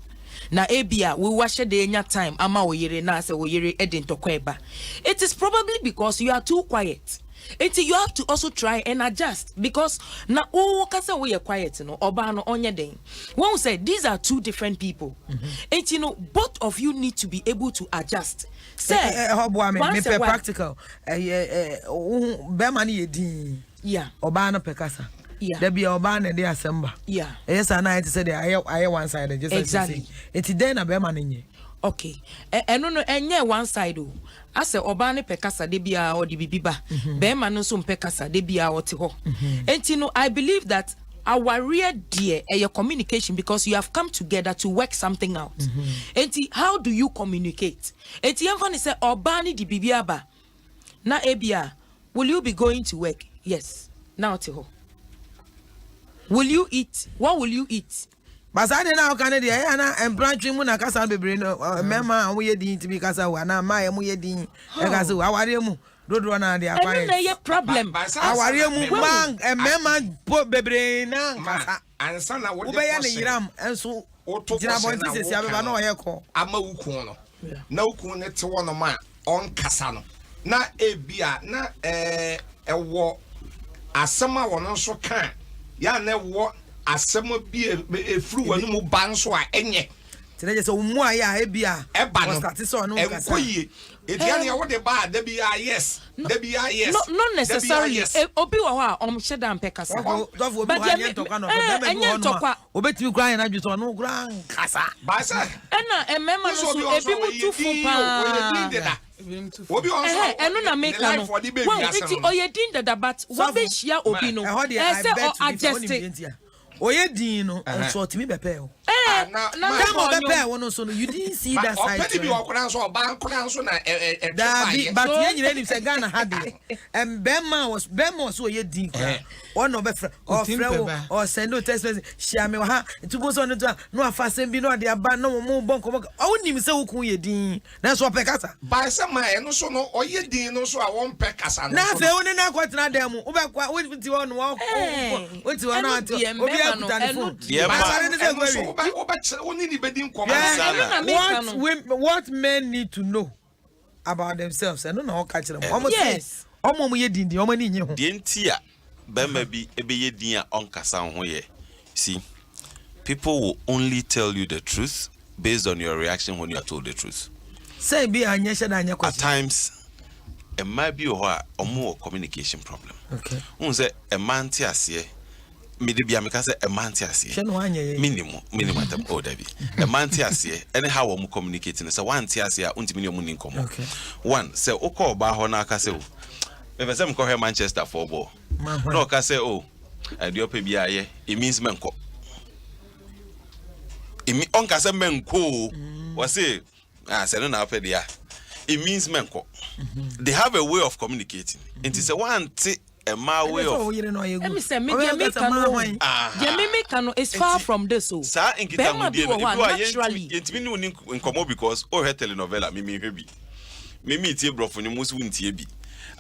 na ebia we wash the enya time ama oyere na say oyere edin tokweba it is probably because you are too quiet. You have to also try and adjust because na kasa we are quiet no oba no onye den when we say these are two different people both of you need to be able to adjust say me practical be man ye din yeah oba no pekasa yeah there be oba na dey assemble yeah yes and I say I one side just exactly then na be man nye okay no enye one side o ase oba ne pekasa de bia o di bibiba be ma no so mpekasa de bia o te ho enti I believe that our real dear your communication because you have come together to work something out enti how do you communicate enti emfa ne say oba ne di bibia ba na ebia will you be going to work yes now te ho will you eat what will you eat Basade na okane de na embrantwi mu na kasa bebre no mema wo ye din tibi kasa wa na ma ye mu ye din e kasa wa aware mu dodoro na de akwa na ye problem aware mu bang mema bebre na kasa ansa na wo be ya ne yiram enso jina bonti sesi abeba na oye ko ama ukun no na ukun ne te wo no ma on kasa no na ebia na ewo asema wo no so kan ya na ewo asemo bi efru wanu mu ban so a enye tene so mu aya ebia eba no start so no kasa enkoyi etia ne wo de ba da bi yes da bi yes not necessarily obi wo ho a omheda mpe kasa but ya ntokwa no be obetimi kra na dwuso no kra kasa ba sa na emema no so ebi mutufu pa obi on so eno na make no well iti oyedin dada but wo be hia obi no say o adjust oye din no so otimi bepe o na bepe won so no you didn't see that side opedi bi okran so ba nkran so na but ye nyina ni se Ghana ha de bema was oye din kra one no be o frɛ o send no text message share me ha tubo so no to no afasem bi no de aba no mo bon komo o nim se wukun ye din na so pe kasa ba se ma eno so no oye din no so a won pe kasa no na fe oni na kwatena dem wo be kwa wo ti wo no wo ti wo no ati obi akuta ni phone what men need to know about themselves. I don't know how catch them. Yes. See, people will only tell you the truth based on your reaction when you are told the truth. At times, it might be a more communication problem. Okay. Say a man tiasie, maybe I say a man tiasie. Minimum, oh, David. A man tiasie, anyhow, we communicating. So one tiasie, untimini munin komo. Okay. One, say, Oko Bahona Castle. If I say, call her Manchester for ball. No, I say, oh, I do pay BIA, it means menko. It means on Casa menko, was say, I said, no, it means menko. They have a way of communicating. It is a one a my way of. Let me say, Jamaica is far from this. So, naturally, it's been in Nkommo because or her telenovela, Mimi Hebi. Mimi Tibro for the Muslim Tibi.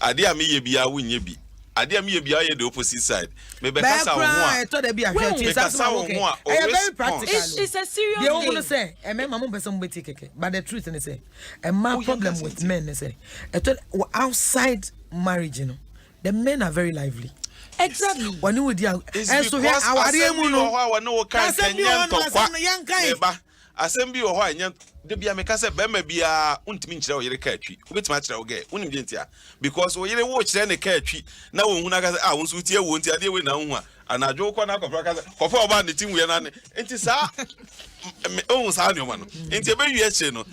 Adia me ye be a win ye be. Adia me be the opposite side. Maybe that's how I thought there be a very practical. It's a serious thing. They want to say, a man, my mom, somebody take but the truth is, say, a man problem with men, say, outside marriage, you know, the men are very lively. Exactly. When you would young, and so here, our assembly or why, the Biamacasa Bema be a untiminch or catchy, which match I'll get, because we watch then a catchy. Now, when I was with you, won't you with now? And I joke on for about the team we are and it is our own Sanuman. Into a very yes, no.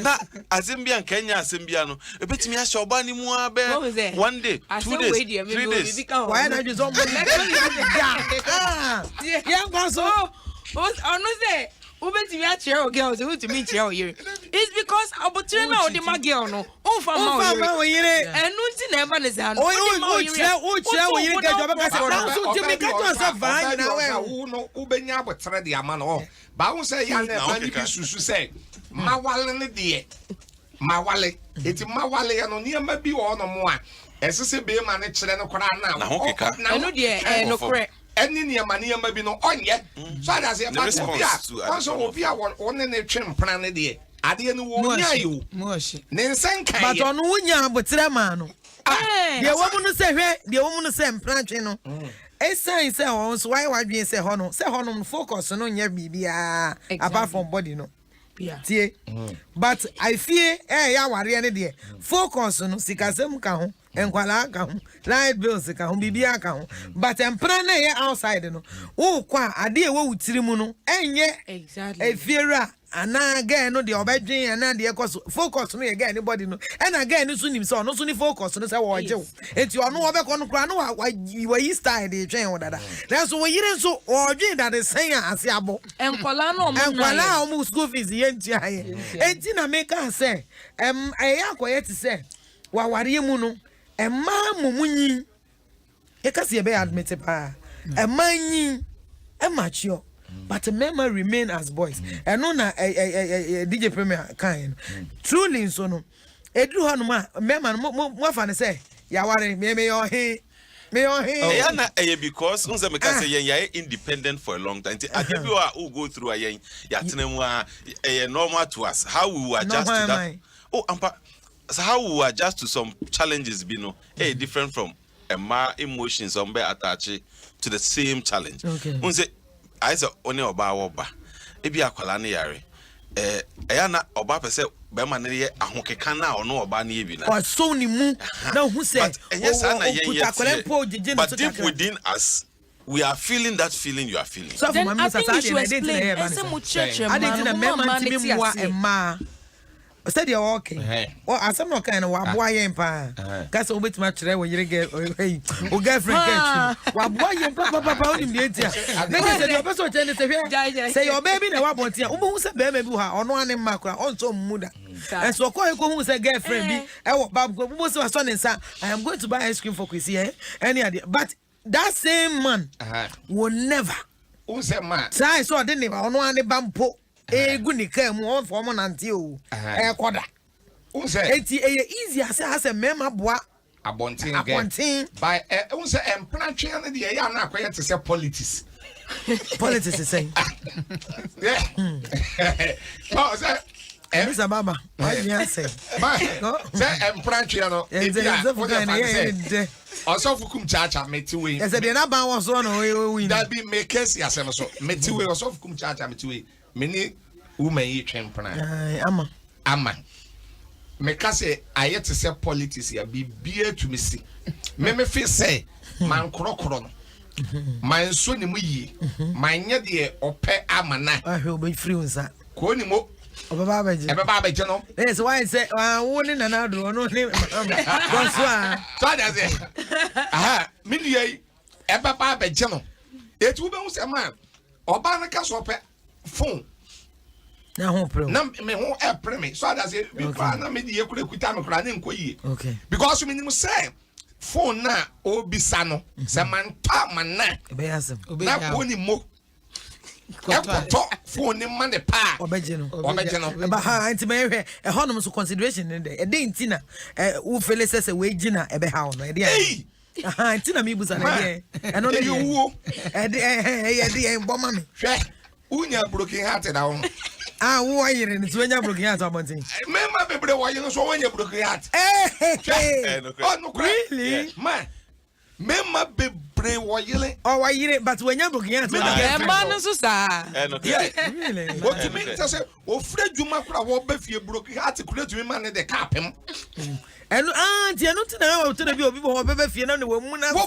Now, Azimbian Kenya, Simbiano, a bit me a shobani more bear one day, 2 days, 3 days. Why not just on girls who to meet you here. It's because Abutena or the Magio no. Oh, for and Nunti never is an Mawale, it's Mawale and near maybe one or more. As I say, be a man, it's no corner now. No, dear, no correct. Any near money maybe no on yet. So that's a response. Also, will be one in a trim planet there. I didn't want you. Nansen, but on Wunya, but Ramano. The woman say, the woman say, planting. A sign says, why would you say Honor focus on your baby apart from body no. But I fear, I worry any day. Focus on Sikasem Kahun and Kuala Kahun, light bills Kahun, Bibia Kahun, but I'm planning outside. Oh, qua, a dear wood Trimuno, and yet, exactly a fear. And now again, no, the obedient and then the focus me again, anybody know. And again, you soon so no soon focus on the Joe. It's your no other conqueror, why you were East side, the train or that. That's what you didn't so or that is saying as Yabo. And Colano, and Kuala almost school fees, the entire. And Tina make us say, I quiet to say, Wawarimuno, and Mamma, you can see a bear admitted by a man, a mature. But memory remain as boys. And no na DJ Premier kind. Truly so no. Edu hanuma mema mo fa ne say ya ware me your he. Me your he. Na because unse me ka say yen independent for a long time. Adebi who go through yen ya tenemu a normal to us. How we will adjust to that. Oh, ampa so how we will adjust to some challenges be no different from my emotions on be attached to the same challenge. Unse I said only oba ebi akwala ne yare eya na oba pese be ma ne ye ahokeka na ono oba na ebi na o so ni mu na hu se but deep within us we are feeling that feeling you are feeling. So then I think you should explain I didn't remember said you're okay. Well, as I'm not kind of boy empire. That's a bit much when you get or girlfriend get you. What boy and papa in the idea. Say your baby in a wabot here. Who's a baby who are on one in macra, also mother. And so call who's a girlfriend be. Bob was a son and son. I am going to buy ice cream for Chrissy. Any idea? But that same man will never. Who's that man? So I saw didn't on one bampo. Gunika more for one until a quarter. Who said easy as a mema bois a bonting by and planting the Yana quiet to say politics. Politics is saying. Yeah. Oh, sir. Mr. Baba, what do you say? Say, I'm Pranchiano. Also, for cum chacha, metiwe. I said, the number was one away. That be make us yourself so. Metiwe also for cum chacha, metiwe. Many women eat champagne. Ama. Mekase ayet to say politics here be beer to me see. Me feel say man krokro. Man so ni mu yi. Man nya de ope amana. I will be free with that. Ko ni mo. Baba Beji no. Yes, why say woni na na do no ni. Bonsoir. So that's it. Aha, me ni Baba Beji no. E tu be hu say man. Oba na ka so pe phone. Na ho pro. Na me ho e pre me. So that's it. We na me di ekura kuta me kura ne nko yi. Okay. Because me ni mu say phone na obisa no. Say man pa man na. Be asem. Na ko ni mo. Ekoto phone ni man de pa. Obeje no. Ba ha anti me hwe e honom so consideration ne de. E de ntina wo fele sese we gina e be ha no. E de aha ntina me busa na de. E no de wo. E de bo ma me. Hwe. Unya broken heart da wo. Ah, wo ayire ni tuenya broken heart abontin. Mema bebre wo yino so wonya broken heart. Oh no really? Man. Mema bebre wo yile. Oh wa yire but wonya broken heart. Man so sa. Really? What you mean to say o frɛ dwuma kura wo ba fie broken heart kura tumi man de kapem. Enu tie no tina wo to da bi obi bo be fie na ne wo mu na sa.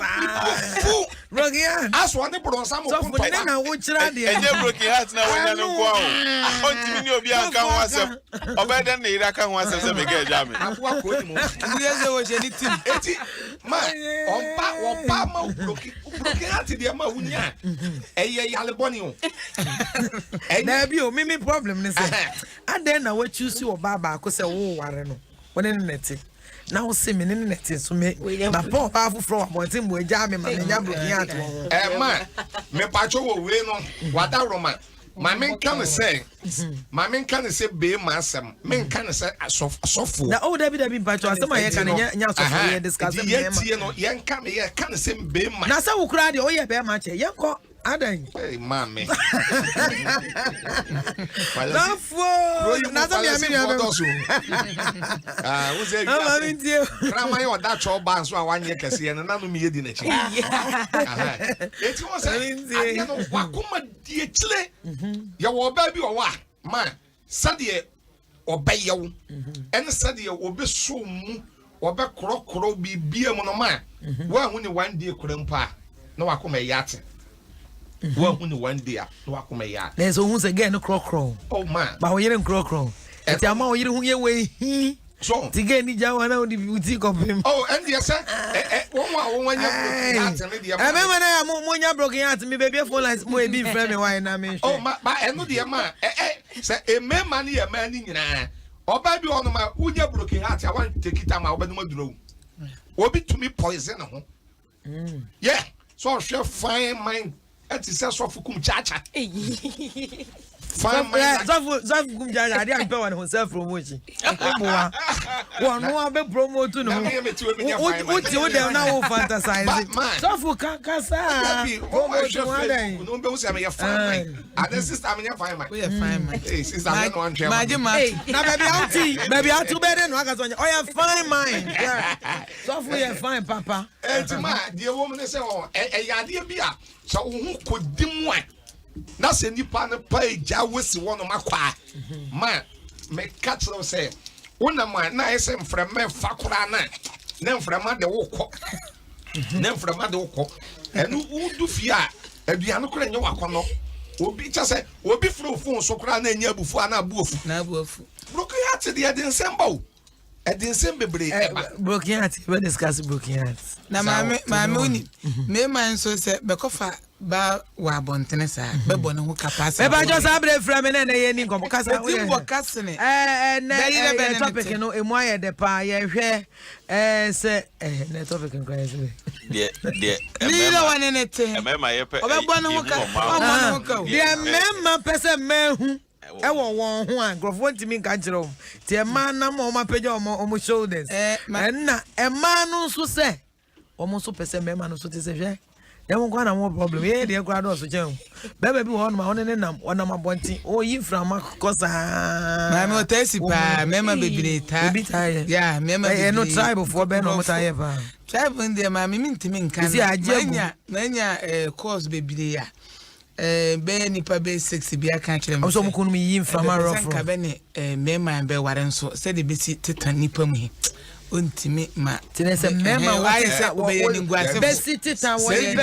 Broken heart. Aso ne bro nsam ko to ba. Na wo kira de. Enye broken heart na wonya no kwa o. Ontimi ni obi anka ho asem. Obeda na ira ka ho asem se be ga ja me. Akwa ko ni mo. Ndiye se wo je ni tim. Eti ma opa ma broken heart de ma wunya. Eye yale boni o. Na bi o mimi problem ne say. Aden na we choose your baba ko say wo ware no. Wone ne neti. Na wo se me ne neti so me. Na po ba fufro abontin mo eja me ma me nya broken heart wo. Ma me pacho wo we no. Wada Roma. Ma men kan say be ma asem. Men kan say asofo. Na o da bi pacho asem aye kan nya asofo ye discuss me. Ye tie no yen kan say be ma. Na sa wo kura de o ye be ma che. Yen ko Adom. Hey, mommy. Na fo. Na so me who's it? Grandma, you that chop ban so one year kese and na no me yedi na chi. It was you know wakuma die chile. Ya wo ba bi o wa. Man, sadie obey you. And sadie obe so mu. Obe krokro bi bia mu no man. Wa hu ni one day kurempa. Na wakuma yate. One day, no, I come here. There's almost again a crow. Oh, man. But we're in crow. It's a man you don't way. So, to get the Jawana, the boutique of him. Oh, and yes, sir. One year, I remember I am more broken out to me, baby, for like more be friendly. Why I mean, oh, my, I know the man. Say, a man, money, a man in or baby on my Unia broken heart. I want to take it out my bedroom. Will be to me poison. Yeah, so I shall find mine. It is so for kum chacha. Fine, kum chacha. I didn't pay one himself promotion. One more be promote to know. What you there now fantasize. So for Kasa. No be say me fine. And this sister me fine man. We fine man. Hey, sister me no one share. Now baby out too better no aka so. Oh you fine mind. So for you fine papa. Eh ma, the woman say oh, yade bia. So who could dim one? Na se nipa ne pa eja wesi wono makwa. Man, me catch them say, "Una man na ese mfrema fakura na. Na mfrema de wokọ. Na mfrema de wokọ. Enu udu fia, aduane kora nye wakono. Obi cha say, obi fro phone so kora na nya abufu ana abuofu. Na abuofu. Broken heart de December. December bebre. Broken heart, we discuss broken heart. Na mama uni. Me man so say be kofa ba wa bontene sa be bone ho capacity. Me ba just abre from na ye ni nkom kasa we. Tim workers ne. Na topic no emu aye de pa ye hwe say na topic nko say. De. Ni la wane ne te. E me ma ye pe. Obe bone ho ka. De memma pese mehu. E won ho an grofo ntimi nka kire ti e man na mo ma page o shoulders na e man no so se o mo so pese memma no so te se hwe There won't go on more problem. Yeah, dear God also jam. Baby on my own and them on my bonty. Oh, you from a cosa. Mamma Tessipa, Mamma baby, tired. Yeah, Mamma no tribe before Ben or what I ever. Tribe in there, Mammy Mintimin can see Mania, course baby. Benny Pabe 60 beer country. Also, could me in from a rough cabin, Mamma and Bear so said the busy Titanipum. Untimi ma tinese mema why say obey ngwase best tita wo be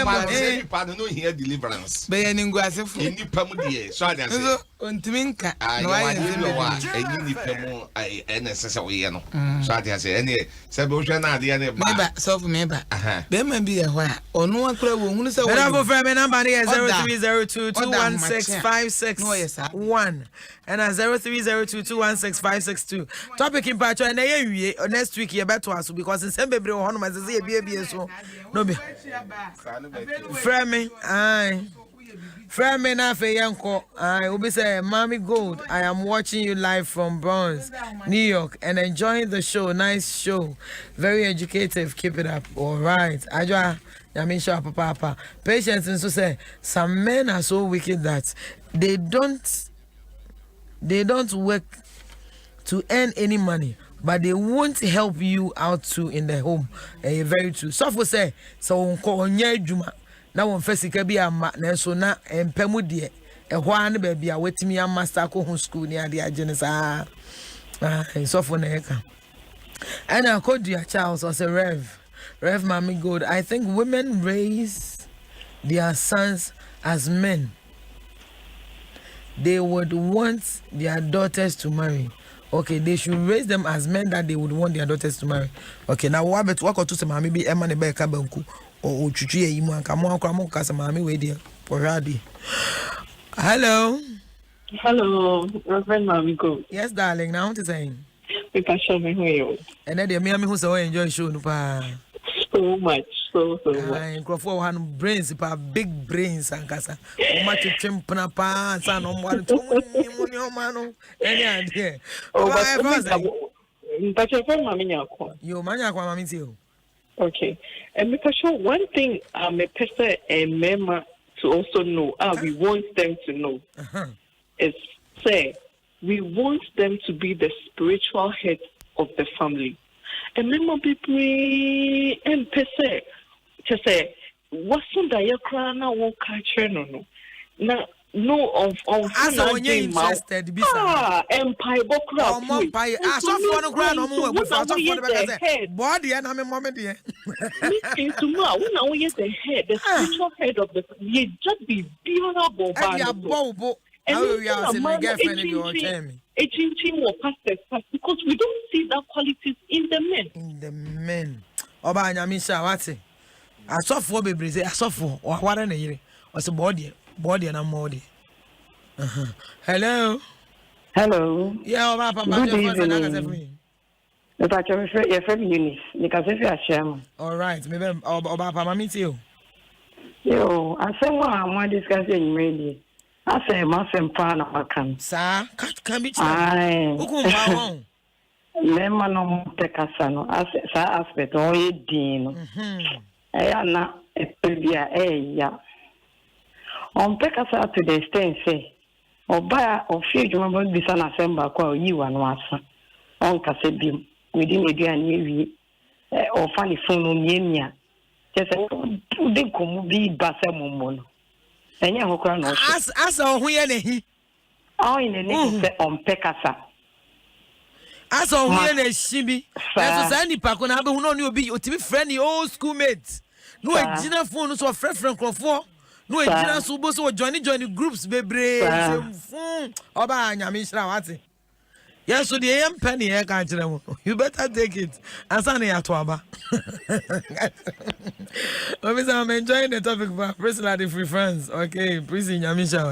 pardon no hear deliverance be ngwase fu ni pam de so ade say untimi nka no why ni pam ai nsese wo ye no so ade say ene se be hwe na ade ne ba so fu me ba be ma bi ye ho a ono akra wo hunu se wo bravo friend me number is 0302216561 and 0302216562 topic in patch and next week you better us because in Sembe Bro on my say so no be friend me na fe yanko I will be say Mommy Gold I am watching you live from Bronx New York and enjoying the show. Nice show, very educative, keep it up. All right ajwa yamisha papa patience and so say some men are so wicked that they don't work to earn any money, but they won't help you out too in the home. Very true. So for say, so onye juma na won fesika bi ama na so na empemu de ehwa ne ba bia wetimi ama master ko ho school ni ade agene sa so for na eka and I called your child as a Rev Mommy Gold. I think women raise their sons as men. They would want their daughters to marry. Okay, they should raise them as men that they would want their daughters to marry. Okay, now what about what to say maybe Emma ne be kabanku or chuchu ye imu anka mo akwa mo kasa mami we there already. Hello. Hello, Reverend Mommy Gold. Yes, darling. Now what you saying? You can show me who you are. And then me who say enjoy show no pa. So much. So much. Nkrofo one brains pa big brains ankasa. O ma twempna pa san o mo to ni o ma no. Any idea? Oh, but your friend Mami Nyakwa. You Nyakwa Mami too. Okay. And because one thing a person and member to also know, we want them to know, is say we want them to be the spiritual head of the family. And member people and person to say what's on the crana won't catch no. Now no of as when you're interested empire bokra empire so for no grant no more we for the body and I'm moment there tomorrow when I is the head the spiritual head of the you just be beautiful and we are my girlfriend in your time or pastors because we don't see that qualities in the men oba nyamisha wate asofo bebreze asofo o hware na yire o se body and more. Hello. Yeah, Papa. Good evening. Your friend Eunice. You can say Hashem. All right. Maybe Papa, Mami too. Yo, I say what I want to discuss in radio. I say Master Pan of Macan. Sir, can be true. Aye. Lemma no Tecasano. I say, Sir Aspect, or a dean. I am not a Pebia, yeah. On Pecasa to the extent say, or buy or few remember this an assembly call you and Wassa. On Cassabim, within a dear navy, or funny phone on Yemia. Just a good come be Bassamono. And you crown as all we any. Oh, in the name on Pecasa. As all we any shibi. That's any pack on Abu no you be your to be friendly old schoolmates. No, a dinner phone so a friend for. No, a dinner so join groups bebre. Oba nyamisha wati. Yes, so the AM penny here can't you better take it. Asani atwaba. I'm enjoying the topic for personally free friends. Okay, prison nyamisha.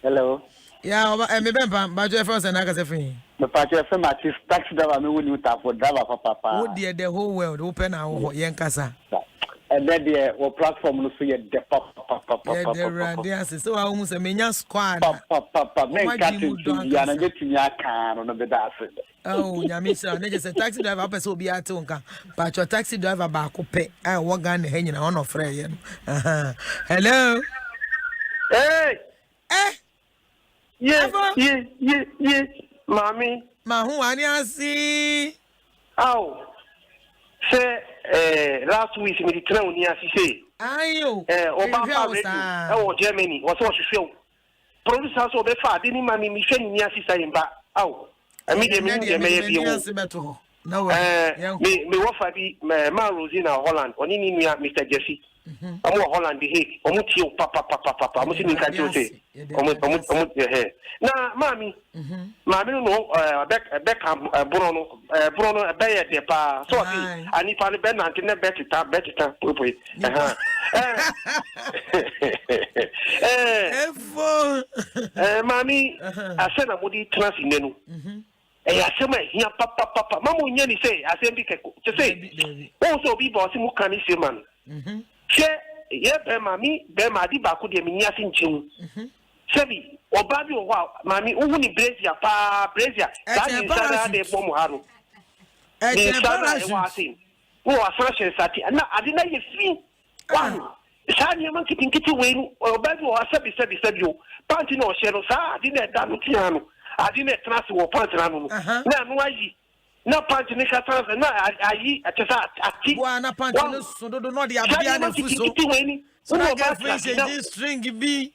Hello. Yeah, me bempa, but your first and I can say free. The party of my taxi driver, me will you tap for driver for papa. Oh dear, the whole world open our yankasa. And then the platform will see the papa. Yeah, so I almost a mania squad. Papa, men catching you and getting your can on the dash. Oh, Yamisha, and just a taxi driver up as will be at Tonka, but your taxi driver back up pay. I walk on the hanging on of Frey. Hello. Hey, Eh? Yes, mommy. Mahu, I see. Oh, say, last week, me the crown near she Ayo. Oh, Germany, was what you feel. Producers of the far didn't mammy me sending near sister in back. Oh, I mean, the may be no, me offer be Ma Rosina Holland, or in Mr. Jesse. I'm Holland the Hague, Omutio, Papa, I'm listening to say. Now, Mammy, Mammy, no, Beckham, Bruno, Bayer, the pa, so I need to Ben and to better, Mammy, I said I would eat trans in Nenu. I said, here, Papa, Mamma, nearly say, I said, to say, also be bossy, who can see man. Yeah, Mammy, Bema, Diba could be Yasin Chin. Sebi, or Baby, wow, Mammy, only Brazia, Brazia, that is Saturday, Bomoharo. Who are fresh and sati, and I didn't see one. Sani monkey can get away, or Baby, or said you, Pantino, Shero, I didn't done Tiano, I didn't trust or Pantano. Now, why? No Pantinica, and I just at Wana Pantanus, so don't know the Abian. So I got this string be.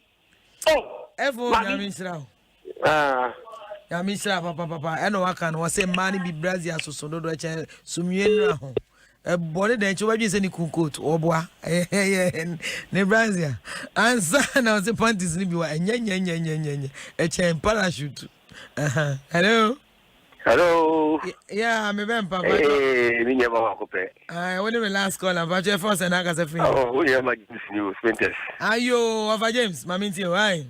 Oh, ever, Yamisra. Yamisra, Papa, I know I can was say money be Brazil, so do it, Sumien. A body that you is any cooked or bois, Nebraska. And son of the panties, and a chain parachute. Hello. Hello. Yeah, I'm a vampire. Hey, I want to last call about your first and I got a friend. Oh, we are my news, Winters. Are you over James? Mammy, why?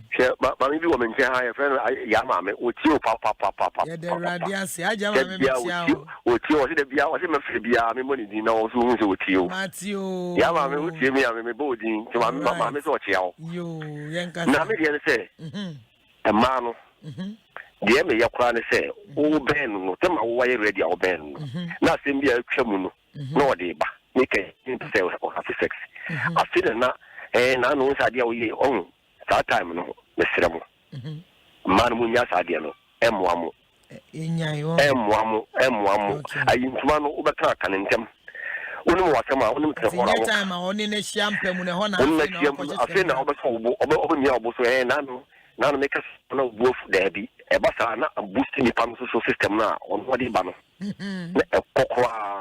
Mammy, woman, say hi, a friend, Yama, with you, Papa. Yeah, the radiance, I jam with you. With you, was it a beer, was it a beer, I mean, money, you know, with you. Matthew. Yama, with Jimmy, I'm a boarding to my mamma, so you, young Nammy, say, a man. Dear me, your crown say, oh, Ben, no, tell my way ready, oh, Ben. Nothing be a chamuno, no, deba, make a sales or happy sex. I feel not, and I know idea we own that time, no, Mr. Ramo. Manmunyas idea, no, M1, I use one over crack and them. One more time, I only a champagne when a honor. I think I was over me, and I know. Now make us no wolf derby, a basana, a boosting the pharmaceutical system now on what the banner.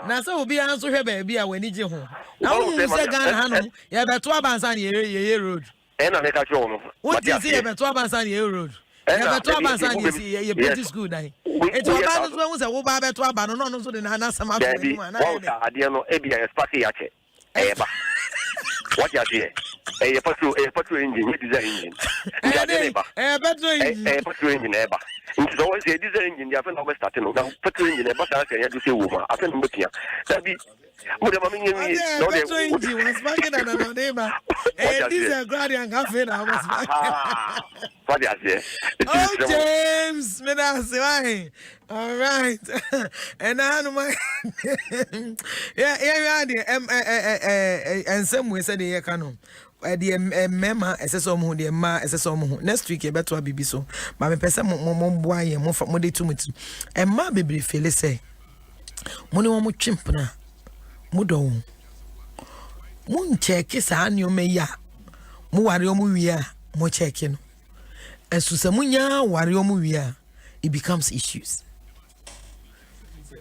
Now, so be answer her baby when you go home. Now, you say, Ghana, you have a 12 months on your road. And I make a show. What do you say about 12 months on your road? You have a 12 months on your pretty school night. It's all about the ones that will buy 12 months, no, so then I some other one. I didn't know ABS Party Yache. What you say? A petrol engine, it is an engine. A petrol engine, ever. It's always a diesel engine, you haven't always started. Now, petrol engine, but I say, you say, woman, I think, but here. That be what the mommy was fucking another neighbor. And this is a guardian cafe. I was what you say? Oh, James, Menassi, all right. And I know my and some way said the canon. The mema SSO mu the ma SSO mu next week e beto abibi so ma me pese mo boaye mo fa mo de tumiti e ma bebre fele say mo ne mo twimpna mo do mo ncheke sa anyo me ya mo ware omo wi mo cheke no esu se mo nya ware omo wi it becomes issues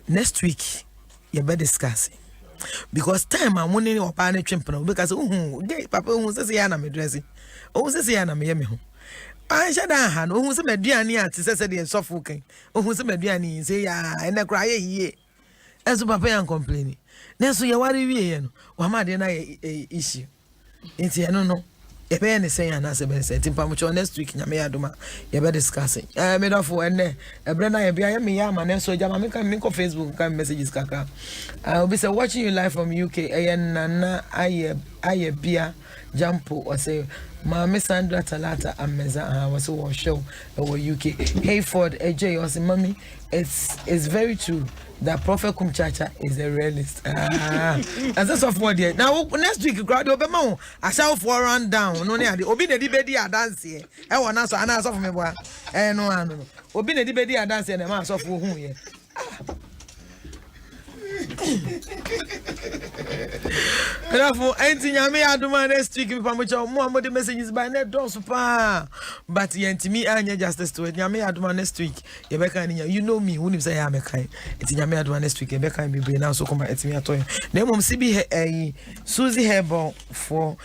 next week you better discuss it. Because time I'm winning or pan a champion because gay papa who says yana me dressing. Oh, says yana me yemi. I shall hand who's a mediani at says the soft who's a mediani say ya and a cry ye. As a papa and complaining. Next we are worried, or my dinner issue. It's I don't know. If any say and as a said, Timpamucho next week, Yamayaduma, you better discuss it. I made off for a Brenna, I am Yam, and so Jamaica, Minko Facebook, can messages, Kaka. I will be watching you live from UK, and I beer, Jampo or say Mama Sandra Talata Ameza was a show over UK. Hayford AJ or say mommy, it's very true that Prophet Kumchacha is a realist. And that's of what now next week crowd obema I shall for run down no near the obi the debedi a dance here. I want answer and answer for me boy. No obi the debedi a dance here the man so for who here. Therefore, anything Yami Adom next week, if I'm with your more messages by net door super. But Yantimi and justice to it. Yami Adom next week, you know me, when you say I'm a kind. It's Yami Adom next week, Rebecca be now so come at me at all. Name CB a Susie Herbal for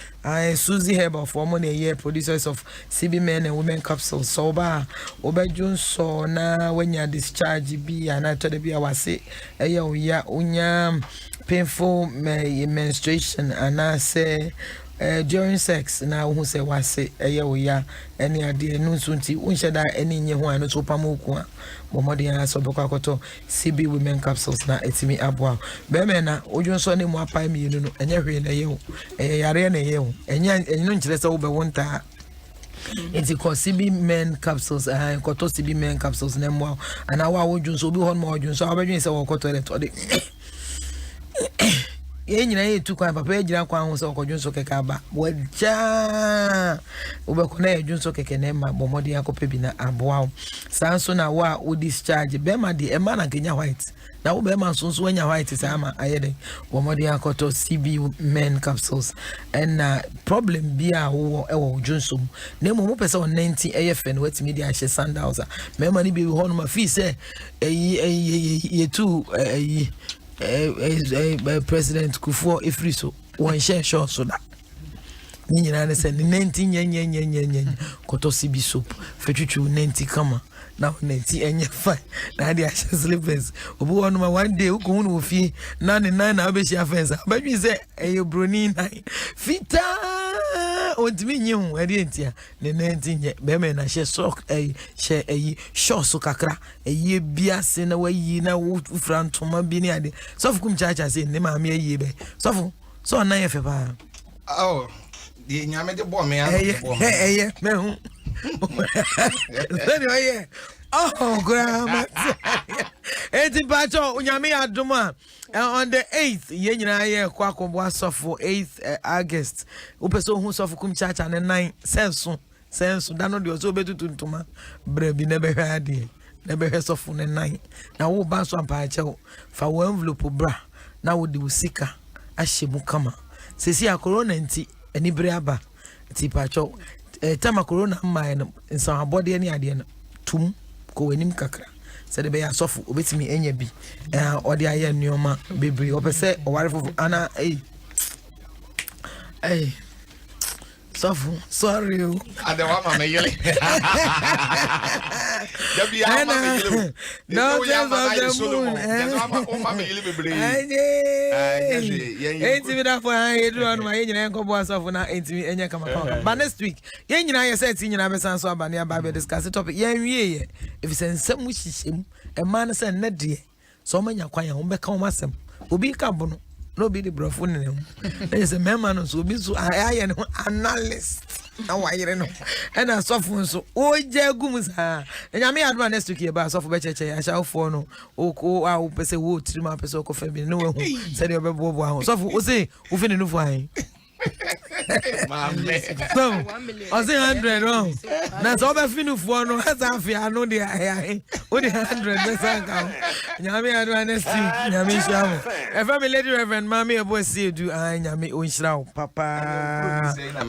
Susie Herbal for money a year, producers of CB men and women capsules. Sober, Obejun so now when you're discharged, be and I told the I say, ya unya painful menstruation and I say during sex now who say was say ya any idea no sunti unche da any nye ho an so pamoku bomodi ya so bekakoto CB women capsules na etimi aboa be me na odwon so ne mu apai mi no enye hwe na yehu yare na yehu enye no nchire se wo be wonta. It's called CB men capsules and koto CB men capsules na mo and awa wodwon so bi hon mo odwon so abadwin se wo koto le to de ye nyina ye tu kwa papa ye gira kwa ho se okodwon so keke aba waja obekona ye dwon so keke na ma bomodi akope bi na aboa sanso na wa o discharge be ma de e ma na kenya white na wo be ma so anya white sa ama ayede bomodi akoto CB men capsules and problem bi a wo e wo dwon so na mo pese on 90 AFN wet media she sandals me ma ni bi ho no ma fi se ye tu President Kufuor Ifriso one share short so that nyina ne se 90 nye koto CB soap fetutu 90 kama now 90 enye fine na dia slippers obu wonu ma one day ukun no fie na ne na obeshi afensa abadwi se broni nine fita ontimi nyehu ade entia ne 90 nye be me na she sock she short so kakra bia se na wayi na wo frantoma bi ne ade sofu kum chacha se ne ma me ayi be sofu so na ye fe pa oh the nyame de bo me me hu anyway, oh, grandma. Eti pacho unyami adoma on the 8th ye nyina ye kwako bwa sofo 8th August upeso hu sofo kum chacha ne 9 senso dano de ozo betutu ntuma brebi ne be hade ne be sofo ne 9 na wo ba so ampa ache fa wo envelope bra na wo de usika ahyemu kama sesi a corona nti ani bre aba ti pacho tama corona mma no nsan abode ani ade no tum ko wanim kakra se de be asofu obetimi enya bi ode aye nneoma bebre opese owarefo ana sofu sorry adewa mama yele dabi ya mama yele no just of the moon mama yele bebre enti da for edu anu ma yenyina enko bo sofu na enti enya kama but next week yenyina ye set nyina be san so abane aba be discuss topic yenwie ye if sensem hihiem e man se ne de so manya kwan ya ho be ka ho masem obi ka bo no no be the brofo ne mu is a man so be so aye no analyst na wayere no and asofo so oje gum sa nyame adoma next week e ba asofo be cheche ya shafo no o a pese wo trima pese o ko fa bi no we hu se de obebo bo ahụ asofo o se o fi ne no fu an so I say 100 wrong. Na so be finu fu no asa afia no de ai o de 100 be san ka nyame adoma next week nyame shawo e fa me lady reverend mama e bo se du an nyame o nshira o papa shine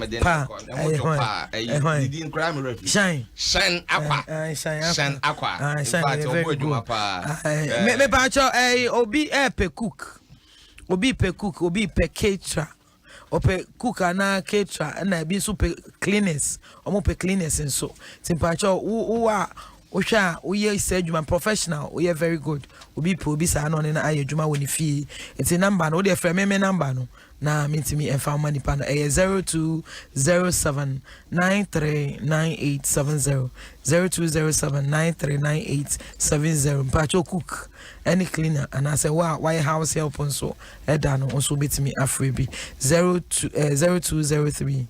me ba cho obi pe cook obi pe caterer ope kuka na caterer na bi super cleaners omo pe cleaners nso timpacho wo hwa wo ye adwuma professional wo ye very good obi sa no ne na aye adwuma woni fie enti number no wo de frame me number no na mintimi emfa money pan 0207939870 0207939870 mpacho cook any cleaner and I say why house help on so edano also betimi afrebi 0203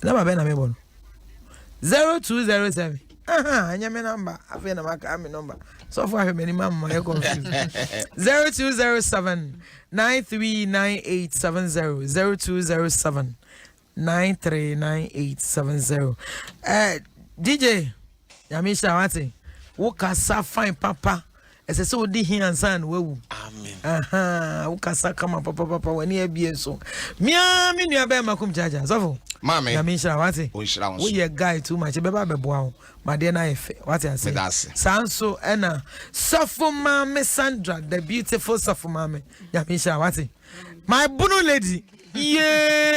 number be na me bon 0207 anyame number afi na maka ami number so for how many mama you confused 0207 939870 0207 939870 DJ Yamisha wati wo kasa fine papa ese so di here san wewu amen wo kasa kama papa wani ebie so mia me nua be makum jaja so mama Yamisha wati wo ye guy too much be ba beboa ho made na efe wati ase sanso ena sofo mama Sandra the beautiful sofo mama Yamisha wati my bunu lady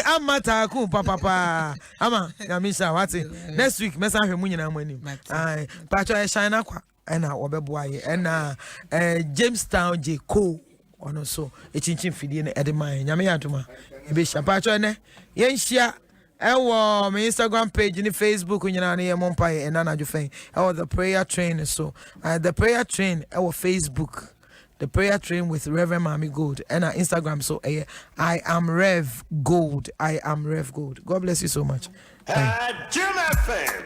amata ku papa ama Yamisha wati next week mesa hwe munyina amani ai pacho e shine akwa ena obeboa ye ena Jamestown J Co ono so echinchin fidie na edema nyame yadoma ebe sha pacho ne yenhia ewo my Instagram page ni Facebook nyina na ye mompa ye na na jufen ewo the prayer train so the prayer train ewo Facebook the prayer train with Reverend Mami Gold and our Instagram so I am Rev Gold. God bless you so much. Jim FM